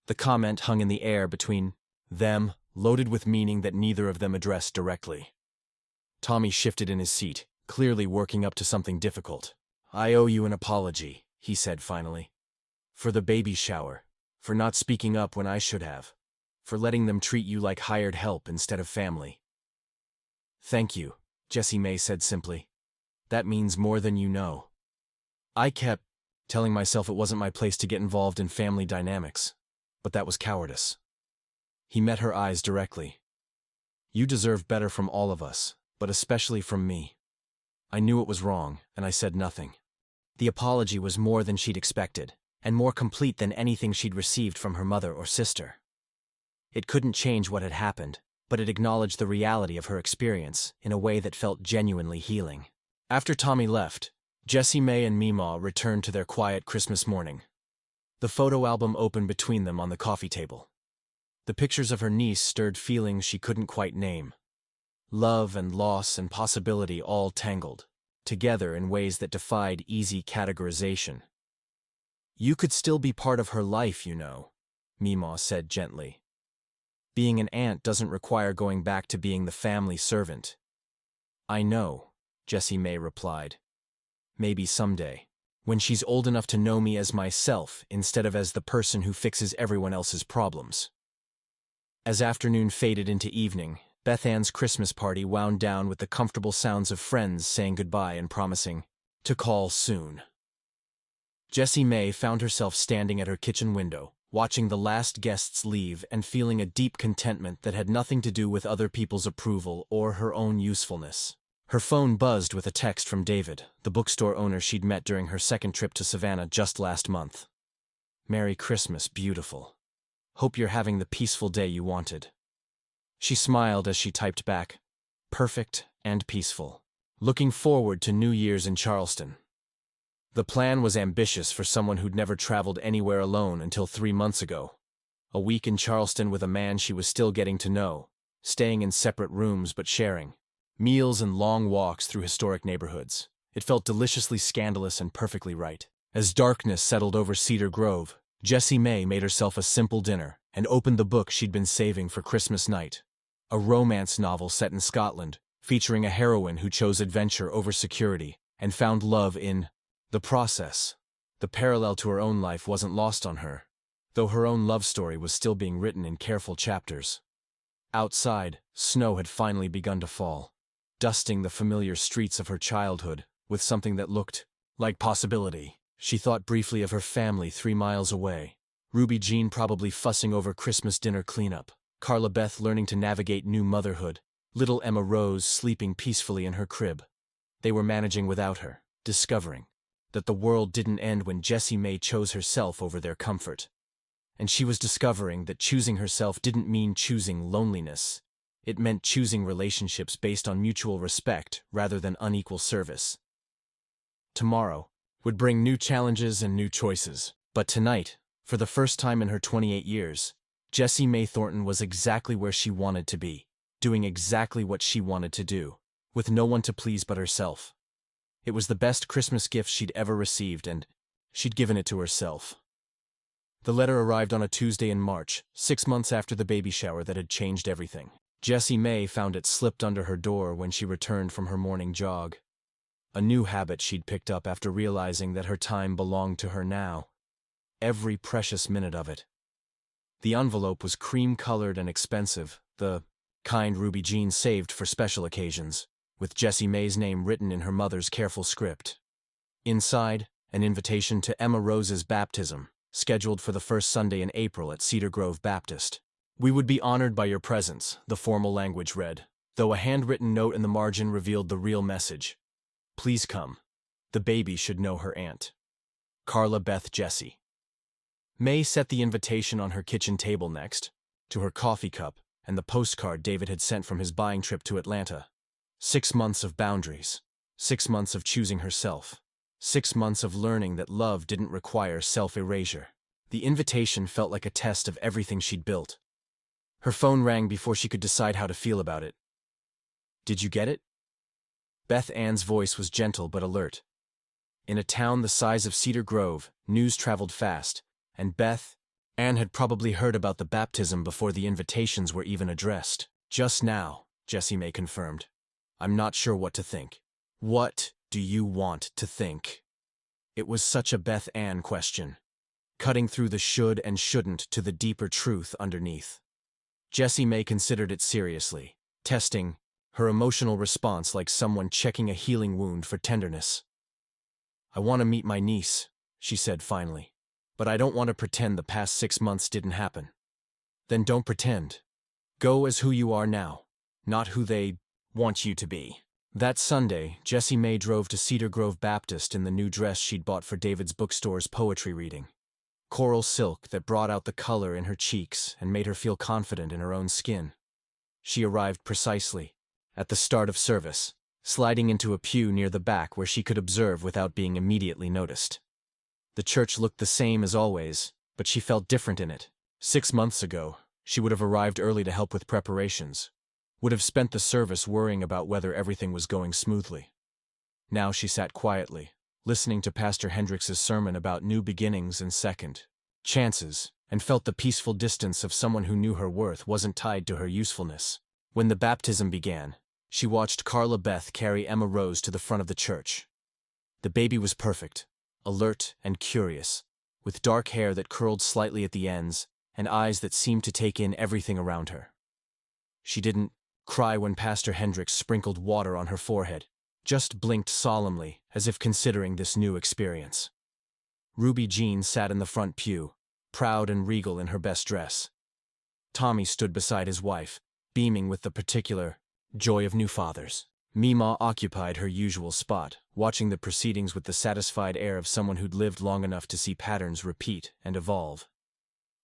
The comment hung in the air between them, loaded with meaning that neither of them addressed directly. Tommy shifted in his seat, clearly working up to something difficult. "I owe you an apology," he said finally. "For the baby shower, for not speaking up when I should have, for letting them treat you like hired help instead of family." "Thank you," Jessie Mae said simply. "That means more than you know. I kept telling myself it wasn't my place to get involved in family dynamics, but that was cowardice." He met her eyes directly. "You deserve better from all of us, but especially from me. I knew it was wrong, and I said nothing." The apology was more than she'd expected, and more complete than anything she'd received from her mother or sister. It couldn't change what had happened, but it acknowledged the reality of her experience in a way that felt genuinely healing. After Tommy left, Jessie Mae and Meemaw returned to their quiet Christmas morning. The photo album opened between them on the coffee table. The pictures of her niece stirred feelings she couldn't quite name. Love and loss and possibility all tangled together in ways that defied easy categorization. "You could still be part of her life, you know," Meemaw said gently. "Being an aunt doesn't require going back to being the family servant." "I know," Jessie Mae replied. "Maybe someday, when she's old enough to know me as myself instead of as the person who fixes everyone else's problems." As afternoon faded into evening, Beth Ann's Christmas party wound down with the comfortable sounds of friends saying goodbye and promising to call soon. Jessie Mae found herself standing at her kitchen window, watching the last guests leave and feeling a deep contentment that had nothing to do with other people's approval or her own usefulness. Her phone buzzed with a text from David, the bookstore owner she'd met during her second trip to Savannah just last month. "Merry Christmas, beautiful. Hope you're having the peaceful day you wanted." She smiled as she typed back, "Perfect and peaceful. Looking forward to New Year's in Charleston." The plan was ambitious for someone who'd never traveled anywhere alone until 3 months ago. A week in Charleston with a man she was still getting to know, staying in separate rooms but sharing. Meals and long walks through historic neighborhoods. It felt deliciously scandalous and perfectly right. As darkness settled over Cedar Grove, Jessie Mae made herself a simple dinner and opened the book she'd been saving for Christmas night. A romance novel set in Scotland, featuring a heroine who chose adventure over security and found love in the process. The parallel to her own life wasn't lost on her, though her own love story was still being written in careful chapters. Outside, snow had finally begun to fall, dusting the familiar streets of her childhood with something that looked like possibility. She thought briefly of her family 3 miles away. Ruby Jean probably fussing over Christmas dinner cleanup, Carla Beth learning to navigate new motherhood, little Emma Rose sleeping peacefully in her crib. They were managing without her, discovering that the world didn't end when Jessie Mae chose herself over their comfort. And she was discovering that choosing herself didn't mean choosing loneliness. It meant choosing relationships based on mutual respect rather than unequal service. Tomorrow would bring new challenges and new choices, but tonight, for the first time in her 28 years, Jessie Mae Thornton was exactly where she wanted to be, doing exactly what she wanted to do, with no one to please but herself. It was the best Christmas gift she'd ever received, and she'd given it to herself. The letter arrived on a Tuesday in March, 6 months after the baby shower that had changed everything. Jessie Mae found it slipped under her door when she returned from her morning jog. A new habit she'd picked up after realizing that her time belonged to her now. Every precious minute of it. The envelope was cream-colored and expensive, the kind Ruby Jean saved for special occasions, with Jessie Mae's name written in her mother's careful script. Inside, an invitation to Emma Rose's baptism, scheduled for the first Sunday in April at Cedar Grove Baptist. "We would be honored by your presence," the formal language read, though a handwritten note in the margin revealed the real message. "Please come. The baby should know her aunt. Carla Beth Jessie." May set the invitation on her kitchen table next to her coffee cup and the postcard David had sent from his buying trip to Atlanta. 6 months of boundaries. 6 months of choosing herself. 6 months of learning that love didn't require self-erasure. The invitation felt like a test of everything she'd built. Her phone rang before she could decide how to feel about it. "Did you get it?" Beth Ann's voice was gentle but alert. In a town the size of Cedar Grove, news traveled fast, and Beth Ann had probably heard about the baptism before the invitations were even addressed. "Just now," Jessie Mae confirmed. "I'm not sure what to think." "What do you want to think?" It was such a Beth Ann question, cutting through the should and shouldn't to the deeper truth underneath. Jessie Mae considered it seriously, testing her emotional response like someone checking a healing wound for tenderness. "I want to meet my niece," she said finally, "but I don't want to pretend the past 6 months didn't happen." "Then don't pretend. Go as who you are now, not who they want you to be." That Sunday, Jessie Mae drove to Cedar Grove Baptist in the new dress she'd bought for David's bookstore's poetry reading. Coral silk that brought out the color in her cheeks and made her feel confident in her own skin. She arrived precisely at the start of service, sliding into a pew near the back where she could observe without being immediately noticed. The church looked the same as always, but she felt different in it. 6 months ago, she would have arrived early to help with preparations, would have spent the service worrying about whether everything was going smoothly. Now she sat quietly, listening to Pastor Hendricks' sermon about new beginnings and second chances, and felt the peaceful distance of someone who knew her worth wasn't tied to her usefulness. When the baptism began, she watched Carla Beth carry Emma Rose to the front of the church. The baby was perfect, alert and curious, with dark hair that curled slightly at the ends and eyes that seemed to take in everything around her. She didn't cry when Pastor Hendricks sprinkled water on her forehead, just blinked solemnly as if considering this new experience. Ruby Jean sat in the front pew, proud and regal in her best dress. Tommy stood beside his wife, beaming with the particular joy of new fathers. Mima occupied her usual spot, watching the proceedings with the satisfied air of someone who'd lived long enough to see patterns repeat and evolve.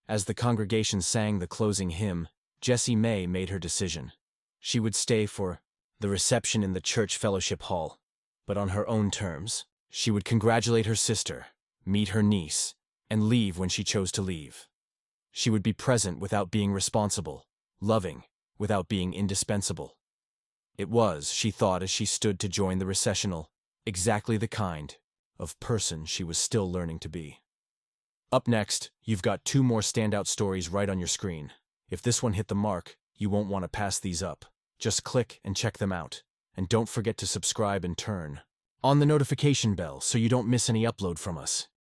As the congregation sang the closing hymn, Jessie Mae made her decision. She would stay for the reception in the church fellowship hall, but on her own terms. She would congratulate her sister, meet her niece, and leave when she chose to leave. She would be present without being responsible, loving without being indispensable. It was, she thought as she stood to join the recessional, exactly the kind of person she was still learning to be. Up next, you've got 2 more standout stories right on your screen. If this one hit the mark, you won't want to pass these up. Just click and check them out. And don't forget to subscribe and turn on the notification bell so you don't miss any upload from us.